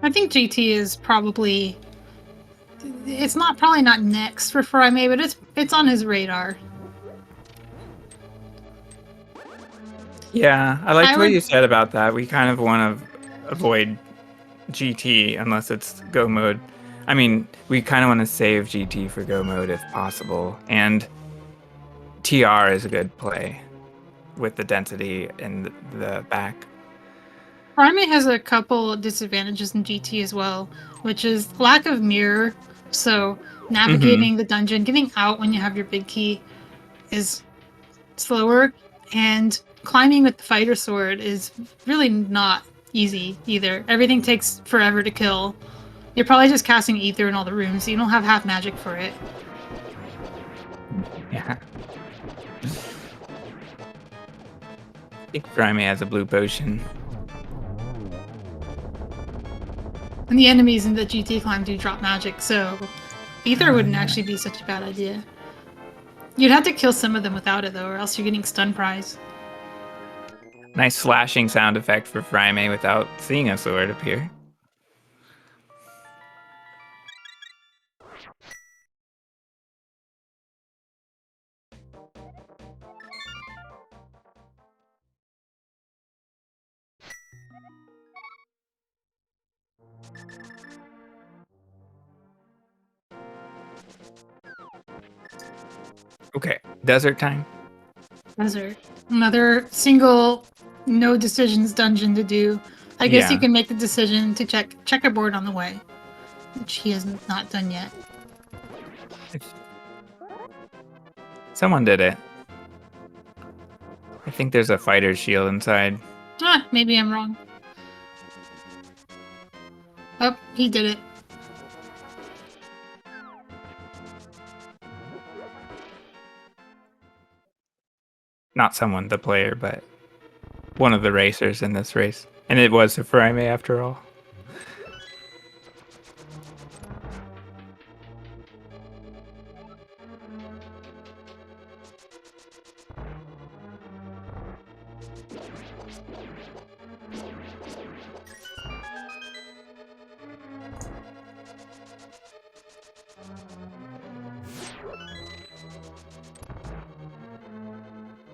I think GT is probably probably not next for Furaime, but it's on his radar. Yeah, I liked what you said about that. We kind of want to avoid GT unless it's Go mode. I mean, we kind of want to save GT for Go mode if possible. And TR is a good play with the density in the back. Furaime has a couple disadvantages in GT as well, which is lack of mirror. So navigating the dungeon, getting out when you have your big key is slower, and climbing with the fighter sword is really not easy either. Everything takes forever to kill. You're probably just casting ether in all the rooms, so you don't have half magic for it. Yeah. I think Furaime has a blue potion. And the enemies in the GT climb do drop magic, so ether wouldn't actually be such a bad idea. You'd have to kill some of them without it, though, or else you're getting stun prize. Nice slashing sound effect for Furaime without seeing a sword appear. Okay, desert time. Desert. Another single, no decisions dungeon to do. I guess you can make the decision to check checkerboard on the way, which he has not done yet. Someone did it. I think there's a fighter shield inside. Ah, maybe I'm wrong. Oh, he did it. Not someone, the player, but one of the racers in this race. And it was a Furaime after all.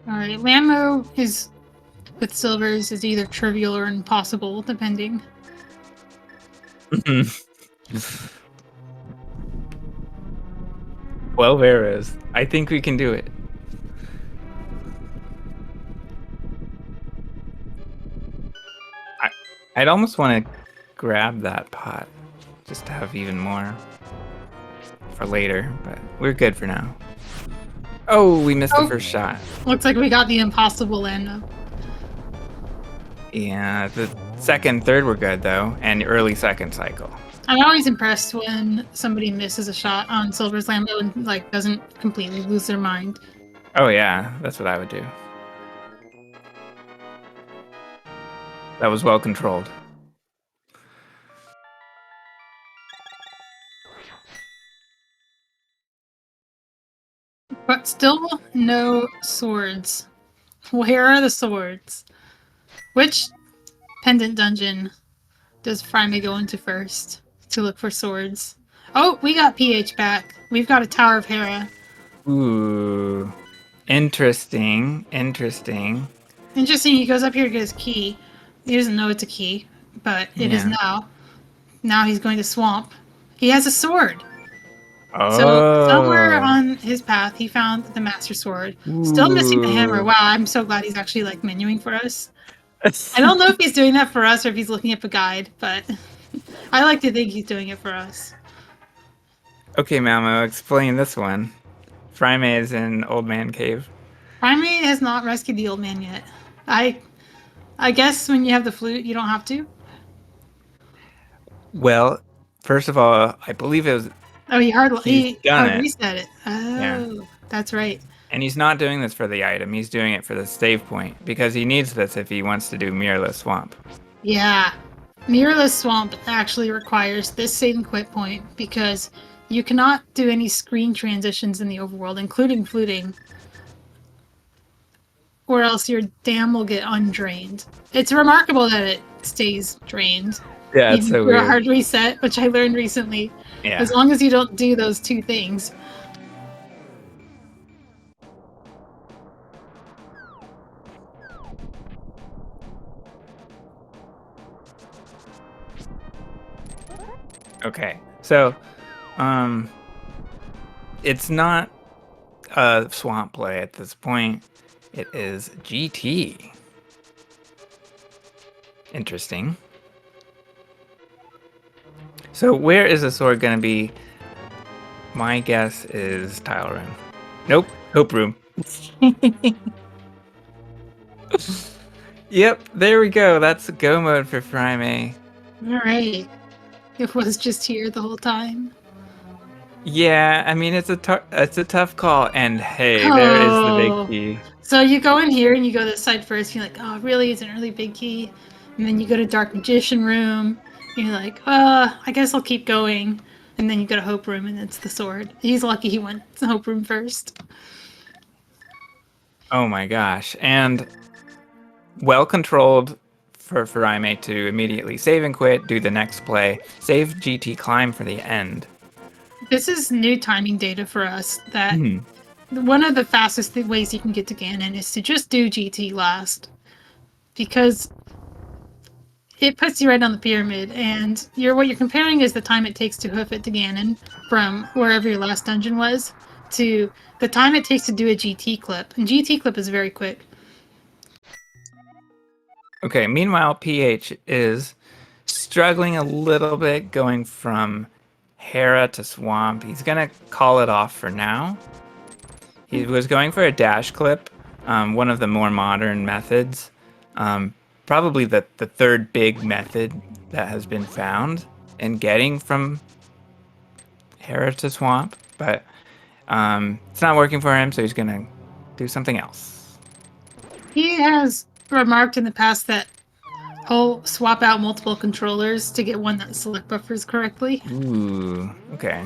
Alright, Lammo is with silvers is either trivial or impossible, depending. 12 arrows. I think we can do it. I'd almost want to grab that pot just to have even more for later, but we're good for now. Oh, we missed the first shot. Looks like we got the impossible Lammo. Yeah, the second, third were good though, and early second cycle. I'm always impressed when somebody misses a shot on Silver's Lambo and like doesn't completely lose their mind. Oh yeah, that's what I would do. That was well controlled. But still no swords. Where are the swords? Which pendant dungeon does Furaime go into first to look for swords? Oh, we got PH back. We've got a Tower of Hera. Ooh. Interesting. Interesting. Interesting, he goes up here to get his key. He doesn't know it's a key, but it is Yeah. now. Now he's going to Swamp. He has a sword. So somewhere Oh. on his path, he found the Master Sword. Still missing the hammer. Ooh. Wow, I'm so glad he's actually like menuing for us. I don't know if he's doing that for us or if he's looking up a guide, but I like to think he's doing it for us. Okay, Malmo, explain this one. Furaime is in Old Man Cave. Furaime has not rescued the old man yet. I guess when you have the flute, you don't have to. Well, first of all, I believe Oh, he he's done hard it. reset it. Yeah. Oh, that's right. And he's not doing this for the item. He's doing it for the save point because he needs this if he wants to do Mirrorless Swamp. Yeah. Mirrorless Swamp actually requires this save and quit point because you cannot do any screen transitions in the overworld, including fluting, or else your dam will get undrained. It's remarkable that it stays drained. Yeah, it's Even so through a weird. hard reset, which I learned recently. Yeah. As long as you don't do those two things. Okay. So, it's not a swamp play at this point. It is GT. Interesting. So where is the sword gonna be? My guess is tile room. Nope, hope room. Yep, there we go. That's go mode for Furaime. Alright. It was just here the whole time. Yeah, I mean it's a tough call. And hey, there is the big key. So you go in here and you go to the side first. You're like, oh, really? It's an early big key. And then you go to Dark Magician Room. And you're like, I guess I'll keep going. And then you go to Hope Room and it's the sword. He's lucky he went to Hope Room first. Oh my gosh. And well controlled for Furaime to immediately save and quit, do the next play, save GT climb for the end. This is new timing data for us that one of the fastest ways you can get to Ganon is to just do GT last. Because it puts you right on the pyramid, and what you're comparing is the time it takes to hoof it to Ganon from wherever your last dungeon was to the time it takes to do a GT clip. And GT clip is very quick. Okay, meanwhile, PH is struggling a little bit going from Hera to Swamp. He's gonna call it off for now. He was going for a dash clip, one of the more modern methods. Probably the third big method that has been found in getting from Hera to Swamp, but it's not working for him, so he's gonna do something else. He has remarked in the past that he'll swap out multiple controllers to get one that select buffers correctly. Ooh, okay.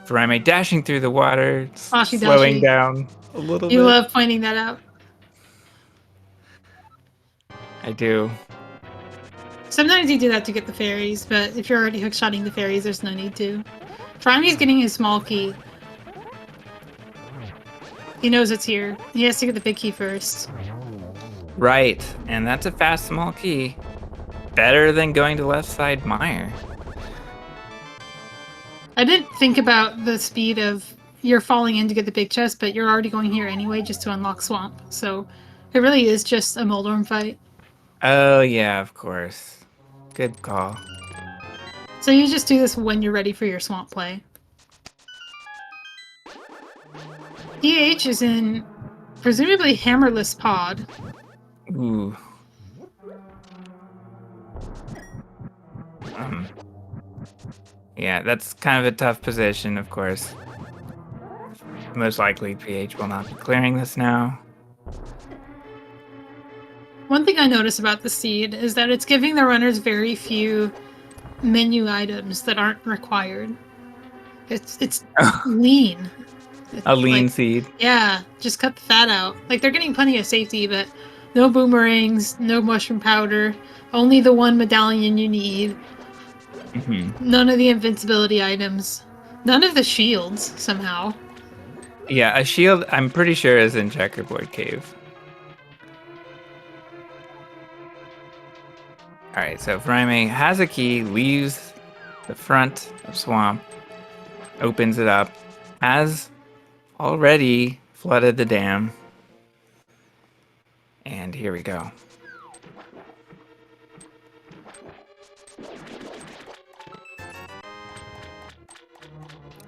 Furaime dashing through the water, Sloshy slowing dashy. down a little bit. You love pointing that out. I do. Sometimes you do that to get the fairies, but if you're already hookshotting the fairies, there's no need to. Furaime's getting his small key. He knows it's here. He has to get the big key first. Right, and that's a fast small key. Better than going to left side mire. I didn't think about the speed of you're falling in to get the big chest, but you're already going here anyway just to unlock Swamp. So it really is just a Moldorm fight. Oh yeah, of course. Good call. So you just do this when you're ready for your Swamp play. EH is in presumably hammerless pod. Ooh. Yeah, that's kind of a tough position, of course. Most likely PH will not be clearing this now. One thing I notice about the seed is that it's giving the runners very few menu items that aren't required. It's lean. A lean Like, seed. yeah, just cut the fat out. Like, they're getting plenty of safety, but no boomerangs, no mushroom powder, only the one medallion you need. None of the invincibility items. None of the shields, somehow. Yeah, a shield, I'm pretty sure, is in Checkerboard Cave. Alright, so Furaime has a key, leaves the front of Swamp, opens it up, has already flooded the dam. And here we go.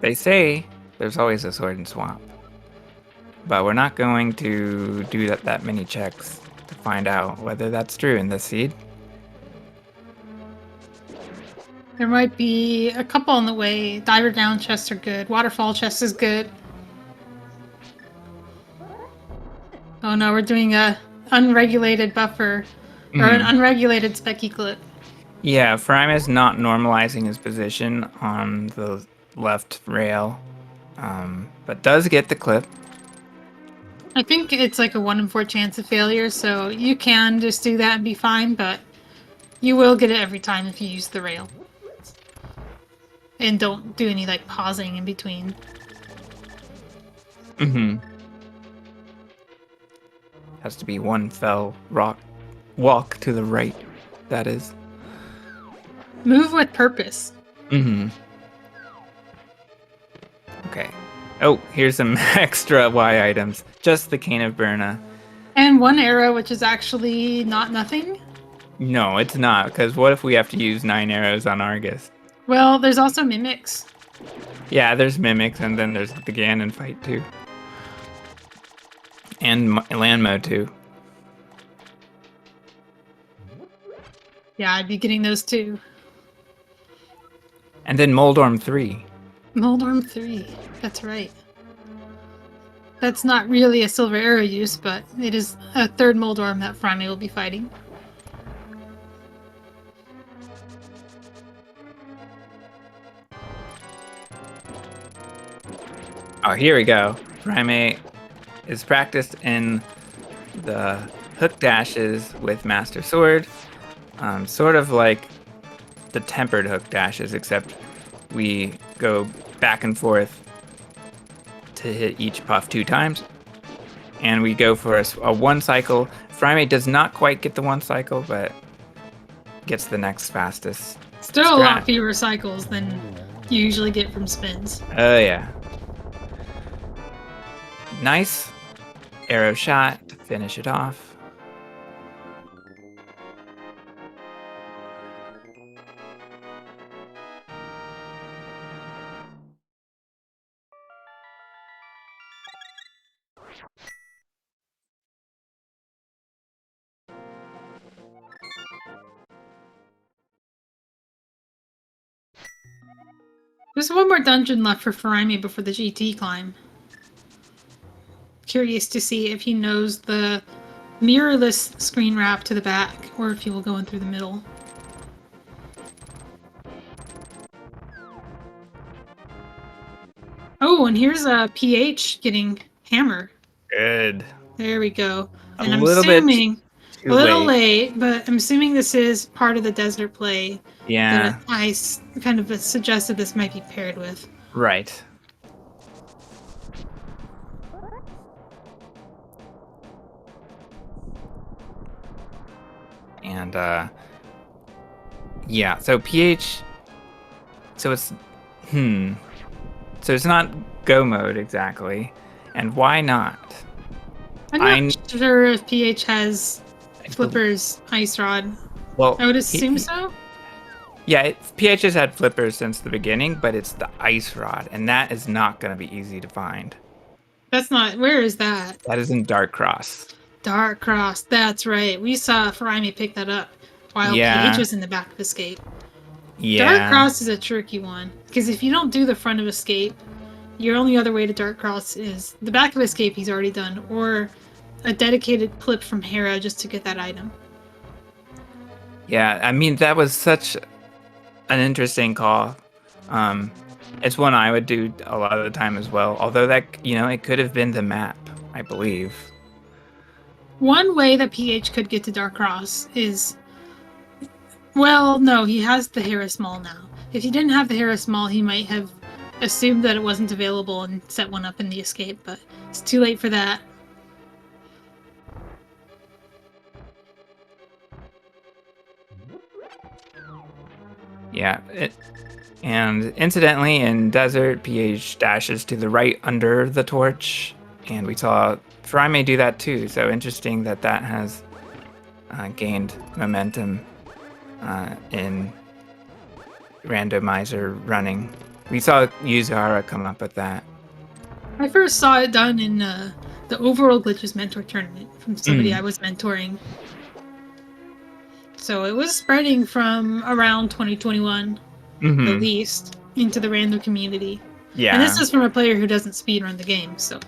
They say there's always a sword in Swamp. But we're not going to do that many checks to find out whether that's true in this seed. There might be a couple on the way. Diver down chests are good. Waterfall chest is good. Oh no, we're doing a unregulated buffer. Or an unregulated specky clip. Yeah, Furaime is not normalizing his position on the left rail, but does get the clip. I think it's like a 1 in 4 chance of failure, so you can just do that and be fine, but you will get it every time if you use the rail. And don't do any like pausing in between. Has to be one fell walk to the right, that is. Move with purpose. Okay. Oh, here's some extra Y items. Just the Cane of Burna. And one arrow, which is actually not nothing. No, it's not, because what if we have to use 9 arrows on Argus? Well, there's also mimics. Yeah, there's mimics, and then there's the Ganon fight too. And land mode too. Yeah, I'd be getting those too. And then Moldorm 3. Moldorm 3. That's right. That's not really a silver arrow use, but it is a third Moldorm that Furaime will be fighting. Oh, here we go. Furaime is practiced in the hook dashes with Master Sword. Sort of like the tempered hook dashes, except we go back and forth to hit each puff 2 times. And we go for a 1 cycle. Furaime does not quite get the 1 cycle, but gets the next fastest. Still a lot fewer cycles than you usually get from spins. Oh, yeah. Nice arrow shot to finish it off. There's one more dungeon left for Furaime before the GT climb. Curious to see if he knows the mirrorless screen wrap to the back, or if he will go in through the middle. Oh, and here's a PH getting hammer. Good. There we go. And A I'm little bit assuming too a little late. late, but I'm assuming this is part of the desert play. Yeah. That I kind of suggested this might be paired with. Right. And yeah, so pH, so it's so it's not go mode exactly. And why not? I'm not sure if PH has Flipper's ice rod. Well, I would assume so. Yeah, pH has had flippers since the beginning, but it's the ice rod, and that is not going to be easy to find. That's not. Where is that? That is in Dark Cross. Dark Cross. That's right. We saw Furaime pick that up while PH was in the back of Escape. Yeah. Dark Cross is a tricky one because if you don't do the front of Escape, your only other way to Dark Cross is the back of Escape. He's already done, or a dedicated clip from Hera just to get that item. Yeah, I mean that was such an interesting call. It's one I would do a lot of the time as well. Although that, it could have been the map, I believe. One way that PH could get to Darkross is, well, no, he has the Harris Mall now. If he didn't have the Harris Mall, he might have assumed that it wasn't available and set one up in the escape, but it's too late for that. Yeah, and incidentally, in Desert, PH dashes to the right under the torch, and we saw Furaime do that too, so interesting that that has gained momentum in Randomizer running. We saw Yuzahara come up with that. I first saw it done in the Overall Glitches Mentor Tournament from somebody I was mentoring. So it was spreading from around 2021, at least, into the random community. Yeah. And this is from a player who doesn't speedrun the game, so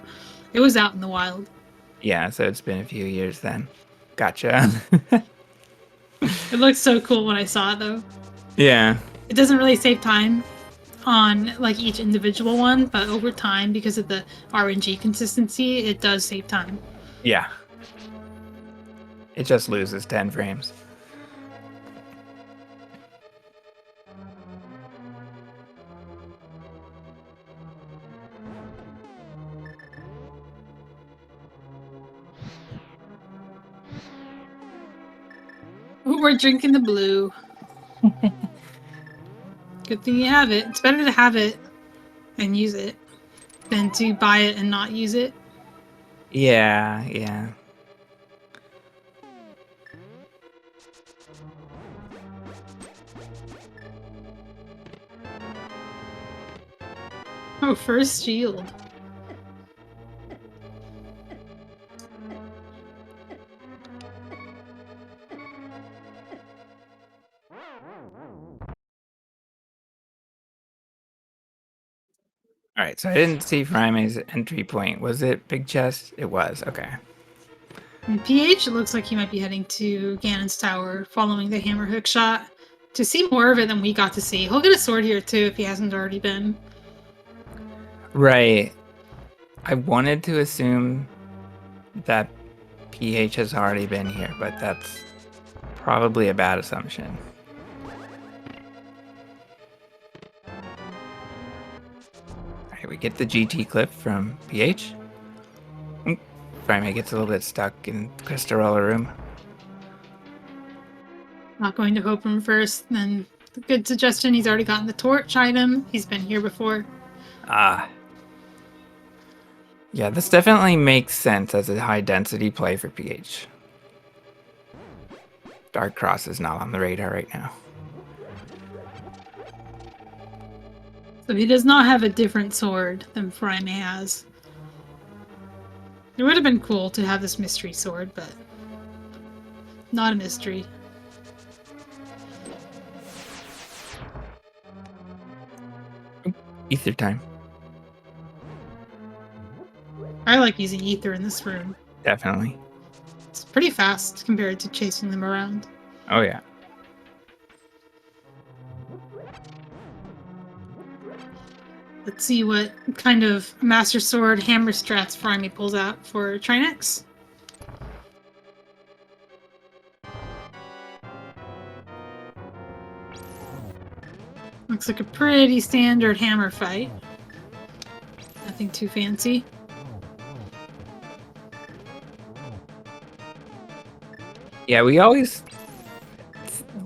it was out in the wild. Yeah, so it's been a few years then. Gotcha. It looked so cool when I saw it, though. Yeah. It doesn't really save time on like each individual one, but over time, because of the RNG consistency, it does save time. Yeah. It just loses 10 frames. Ooh, we're drinking the blue. Good thing you have it. It's better to have it and use it than to buy it and not use it. Yeah, yeah. Oh, first shield. All right, so I didn't see Furaime's entry point. Was it Big Chest? It was. Okay. In PH, it looks like he might be heading to Ganon's Tower, following the hammer hook shot. To see more of it than we got to see. He'll get a sword here, too, if he hasn't already been. Right. I wanted to assume that PH has already been here, but that's probably a bad assumption. Alright, we get the GT clip from PH. Furaime gets a little bit stuck in the Crystal Roller room. Not going to Hope Room first, then good suggestion. He's already gotten the torch item. He's been here before. Ah. Yeah, this definitely makes sense as a high density play for PH. Dark Cross is not on the radar right now. So he does not have a different sword than Furaime has. It would have been cool to have this mystery sword, but not a mystery. Ether time. I like using ether in this room. Definitely. It's pretty fast compared to chasing them around. Oh, yeah. Let's see what kind of Master Sword hammer strats Furaime pulls out for Trinex. Looks like a pretty standard hammer fight. Nothing too fancy. Yeah, we always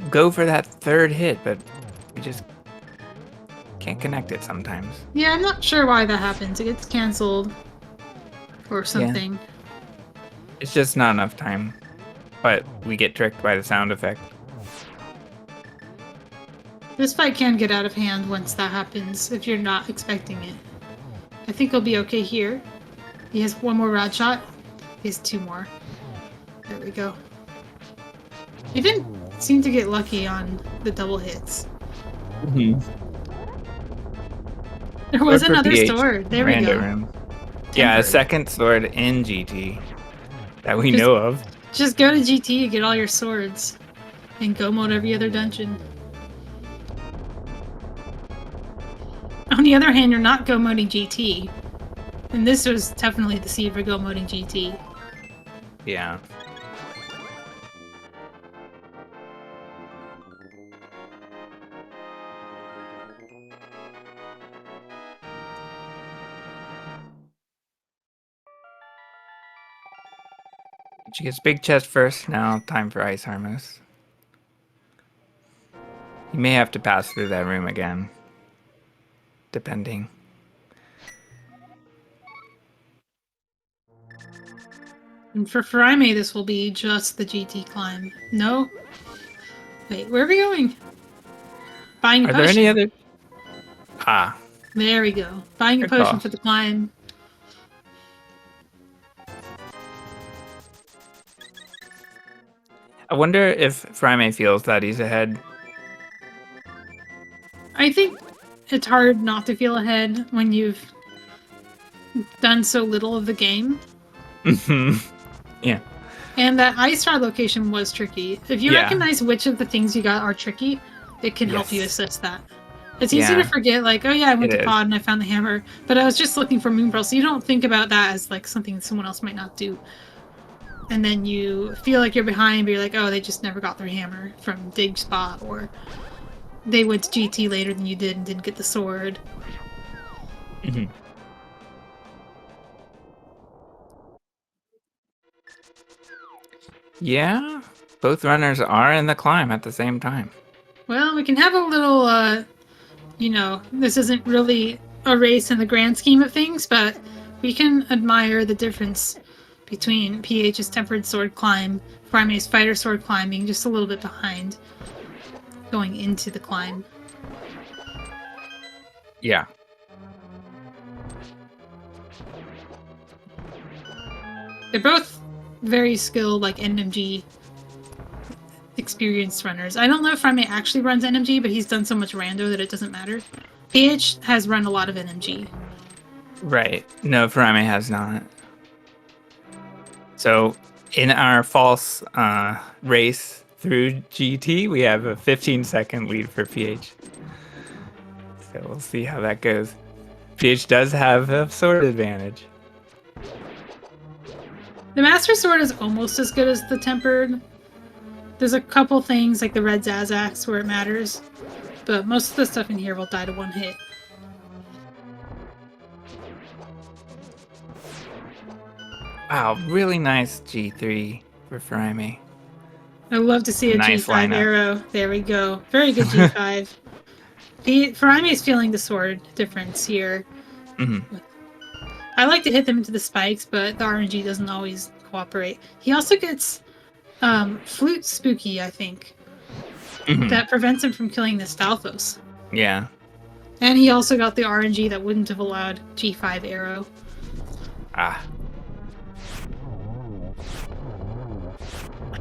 go for that third hit, but we just can't connect it sometimes. Yeah, I'm not sure why that happens. It gets canceled or something. Yeah. It's just not enough time, but we get tricked by the sound effect. This fight can get out of hand once that happens, if you're not expecting it. I think he'll be okay here. He has one more rod shot. He has two more. There we go. He didn't seem to get lucky on the double hits. Mm-hmm. There was another sword. There we go. Room. Yeah, a second sword in GT that we know of. Just go to GT and get all your swords. And go mode every other dungeon. On the other hand, you're not go moding GT. And this was definitely the seed for go moding GT. Yeah. She gets big chest first. Now time for Ice Harmos. You may have to pass through that room again. Depending. And for Furaime, this will be just the GT climb. No? Wait, where are we going? Buying a Are potion. there any other... Ah. There we go. Buying a Good potion call. for the climb. I wonder if Furaime feels that he's ahead. I think it's hard not to feel ahead when you've done so little of the game. Yeah. And that ice rod location was tricky. If you recognize which of the things you got are tricky, it can help you assess that. It's easy to forget, like, oh yeah, I went to pod and I found the hammer, but I was just looking for moon pearl, so you don't think about that as like something someone else might not do. And then you feel like you're behind, but you're like, oh, they just never got their hammer from dig spot, or they went to GT later than you did and didn't get the sword. Mm-hmm. Yeah, both runners are in the climb at the same time. Well, we can have a little, you know, this isn't really a race in the grand scheme of things, but we can admire the difference between PH's tempered sword climb, Furaime's fighter sword climb being just a little bit behind going into the climb. Yeah. They're both very skilled, like, NMG experienced runners. I don't know if Furaime actually runs NMG, but he's done so much rando that it doesn't matter. PH has run a lot of NMG. Right. No, Furaime has not. So, in our false race through GT, we have a 15-second lead for PH. So we'll see how that goes. PH does have a sword advantage. The Master Sword is almost as good as the Tempered. There's a couple things, like the Red Zazax, where it matters. But most of the stuff in here will die to one hit. Wow, really nice G3 for Furaime. I love to see a Nice G5 lineup. arrow. There we go. Very good G5. Furaime is feeling the sword difference here. Mm-hmm. I like to hit them into the spikes, but the RNG doesn't always cooperate. He also gets Flute Spooky, I think. Mm-hmm. That prevents him from killing the Stalfos. Yeah. And he also got the RNG that wouldn't have allowed G5 arrow. Ah.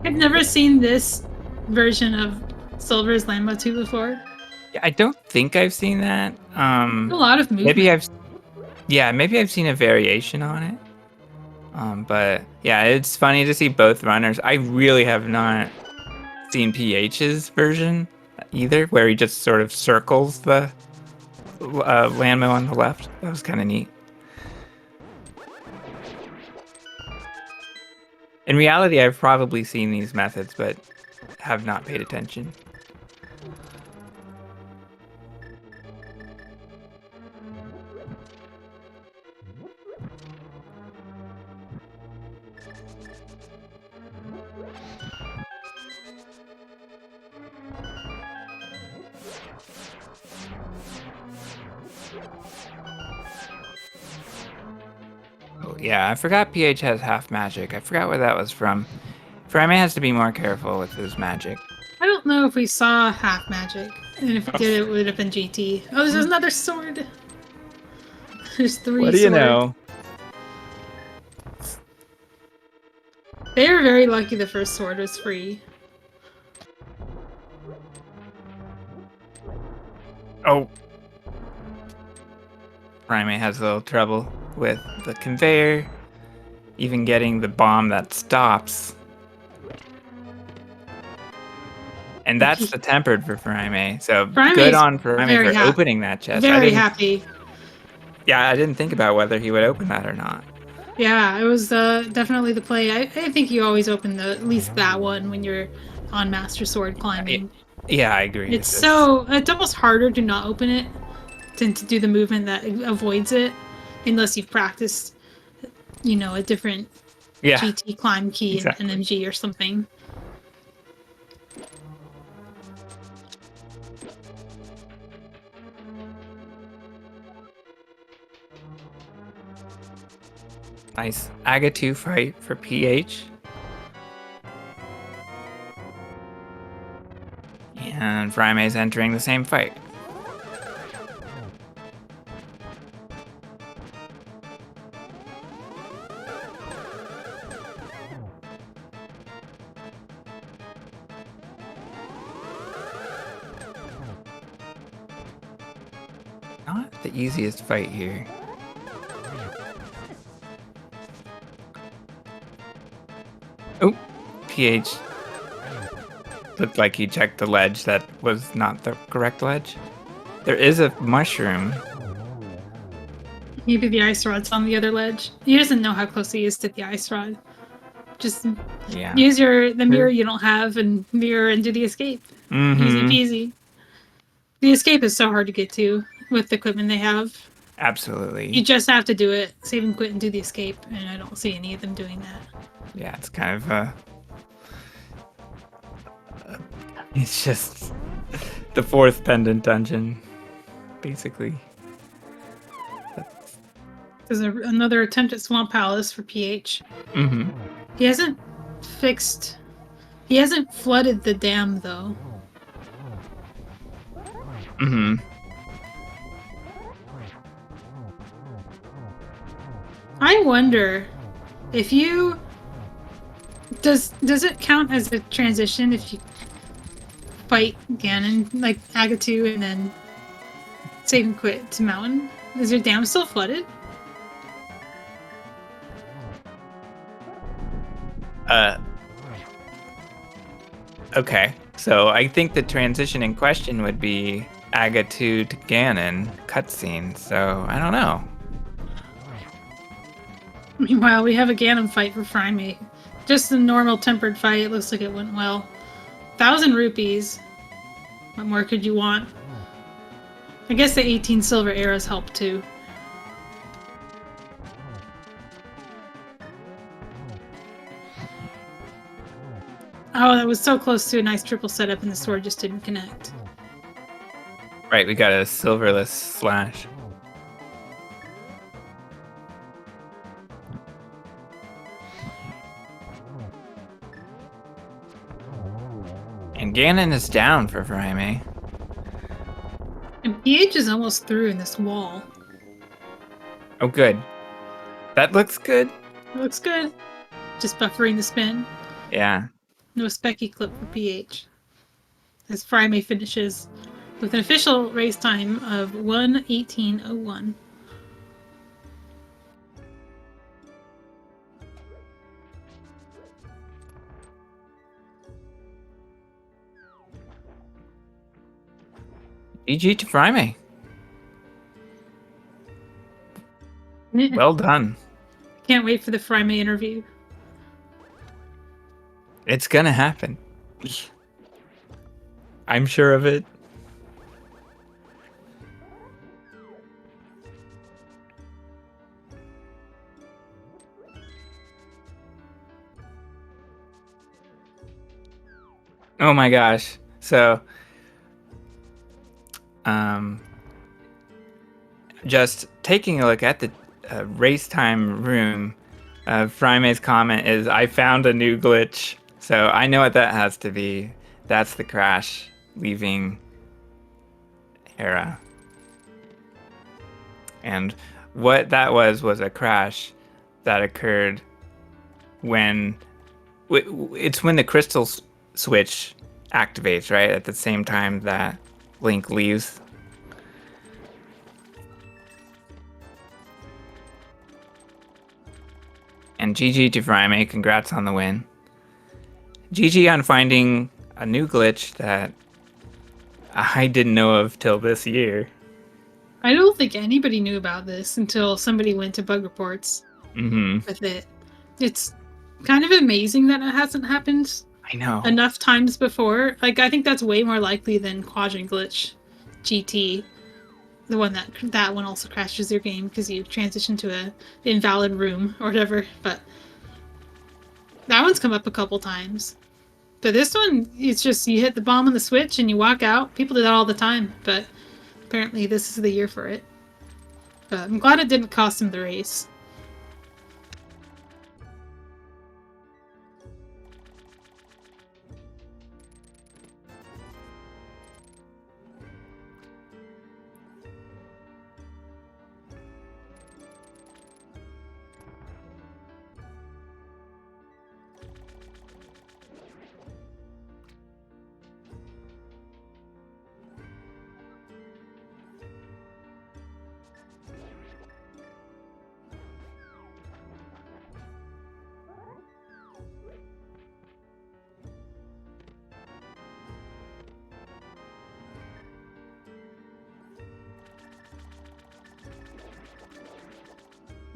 I've never seen this version of Silver's Lambo 2 before. Yeah, I don't think I've seen that. A lot of movement. Maybe I've seen a variation on it. But yeah, it's funny to see both runners. I really have not seen PH's version either, where he just sort of circles the landmill on the left. That was kind of neat. In reality, I've probably seen these methods, but have not paid attention. Oh, yeah, I forgot PH has half magic. I forgot where that was from. Furaime has to be more careful with his magic. I don't know if we saw half magic. And if we did, it would have been GT. Oh, there's another sword. There's 3 What do you know? They were very lucky the first sword was free. Oh. Furaime has a little trouble with the conveyor, even getting the bomb that stops. And that's the tempered for Furaime. So Furaime's good on Furaime very for opening that chest. Very happy. Yeah, I didn't think about whether he would open that or not. Yeah, it was definitely the play. I think you always open at least that one when you're on Master Sword climbing. Yeah, I agree. It's almost harder to not open it than to do the movement that avoids it, unless you've practiced, a different GT climb key in NMG or something. Nice Aga2 fight for PH. And Furaime is entering the same fight. Not the easiest fight here. Oh, PH looked like he checked the ledge that was not the correct ledge. There is a mushroom. Maybe the ice rod's on the other ledge. He doesn't know how close he is to the ice rod. Just use the mirror you don't have and mirror into the escape. Easy peasy. The escape is so hard to get to with the equipment they have. Absolutely. You just have to do it. Save and quit and do the escape. And I don't see any of them doing that. Yeah, it's kind of it's just the fourth pendant dungeon, basically. There's another attempt at Swamp Palace for PH. He hasn't flooded the dam, though. I wonder if you... Does it count as a transition if you fight Ganon, like Aga2, and then save and quit to Mountain? Is your dam still flooded? Okay, so I think the transition in question would be Aga2 to Ganon cutscene, so I don't know. Meanwhile, we have a Ganon fight for Furaime. Just a normal tempered fight. It looks like it went well. 1,000 rupees. What more could you want? I guess the 18 silver arrows help too. Oh, that was so close to a nice triple setup and the sword just didn't connect. Right, we got a silverless slash. And Ganon is down for Furaime. And PH is almost through in this wall. Oh, good. That looks good. It looks good. Just buffering the spin. Yeah. No specky clip for PH. As Furaime finishes with an official race time of 1:18:01. GG to Furaime. Well done. Can't wait for the Furaime interview. It's gonna happen. I'm sure of it. Oh my gosh. So, just taking a look at the race time room, Furaime's comment is, "I found a new glitch." So I know what that has to be. That's the crash leaving Hera. And what that was a crash that occurred when... It's when the crystal switch activates, right? At the same time that Link leaves. And GG to Furaime, congrats on the win. GG on finding a new glitch that I didn't know of till this year. I don't think anybody knew about this until somebody went to bug reports with it. It's kind of amazing that it hasn't happened I know. enough times before. Like, I think that's way more likely than Quadrant Glitch GT. The one that one also crashes your game because you transition to a invalid room or whatever. But that one's come up a couple times. But this one, it's just you hit the bomb on the switch and you walk out. People do that all the time, but apparently this is the year for it. But I'm glad it didn't cost him the race.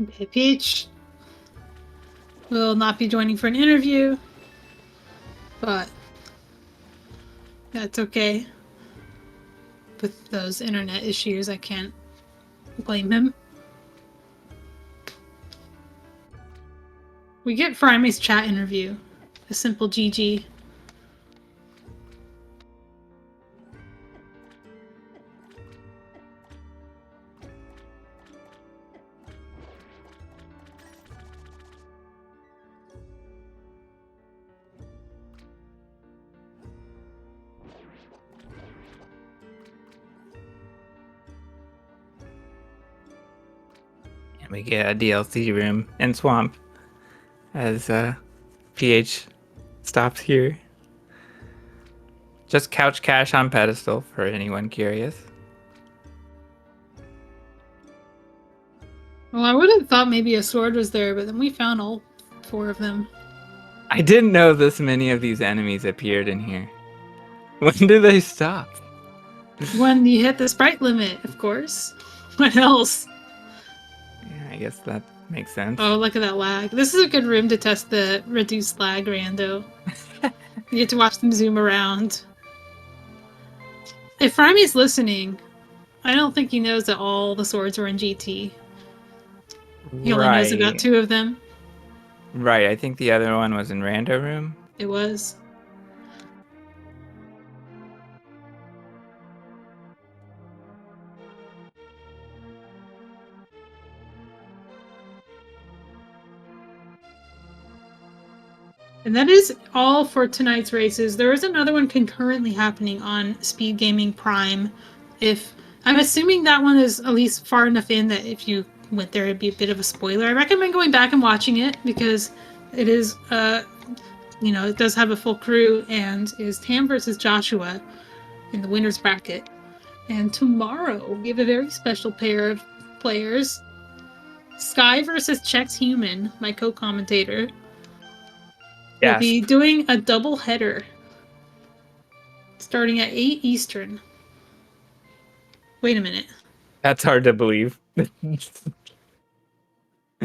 Okay, Peach will not be joining for an interview, but that's okay. With those internet issues, I can't blame him. We get Furaime's chat interview. A simple GG. And we get a DLC room in Swamp as PH stops here. Just couch cash on pedestal for anyone curious. Well, I would have thought maybe a sword was there, but then we found all 4 of them. I didn't know this many of these enemies appeared in here. When do they stop? When you hit the sprite limit, of course. What else? Yeah, I guess that makes sense. Oh, look at that lag. This is a good room to test the reduced lag rando. You get to watch them zoom around. If Furaime's listening, I don't think he knows that all the swords were in GT. He only knows about 2 of them. Right, I think the other one was in Rando Room. It was. And that is all for tonight's races. There is another one concurrently happening on SpeedGaming Prime. If I'm assuming that one is at least far enough in that if you went there, it'd be a bit of a spoiler. I recommend going back and watching it because it is, it does have a full crew and is Tam versus Joshua in the winner's bracket. And tomorrow, we have a very special pair of players. Sky versus Chex Human, my co-commentator. Yes. We'll be doing a double header starting at 8 Eastern. Wait a minute. That's hard to believe.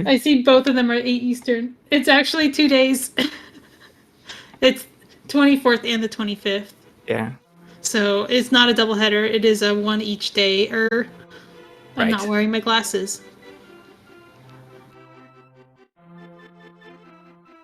I see both of them are 8 Eastern. It's actually 2 days. It's 24th and the 25th. Yeah. So it's not a double header. It is a one each day. I'm not wearing my glasses.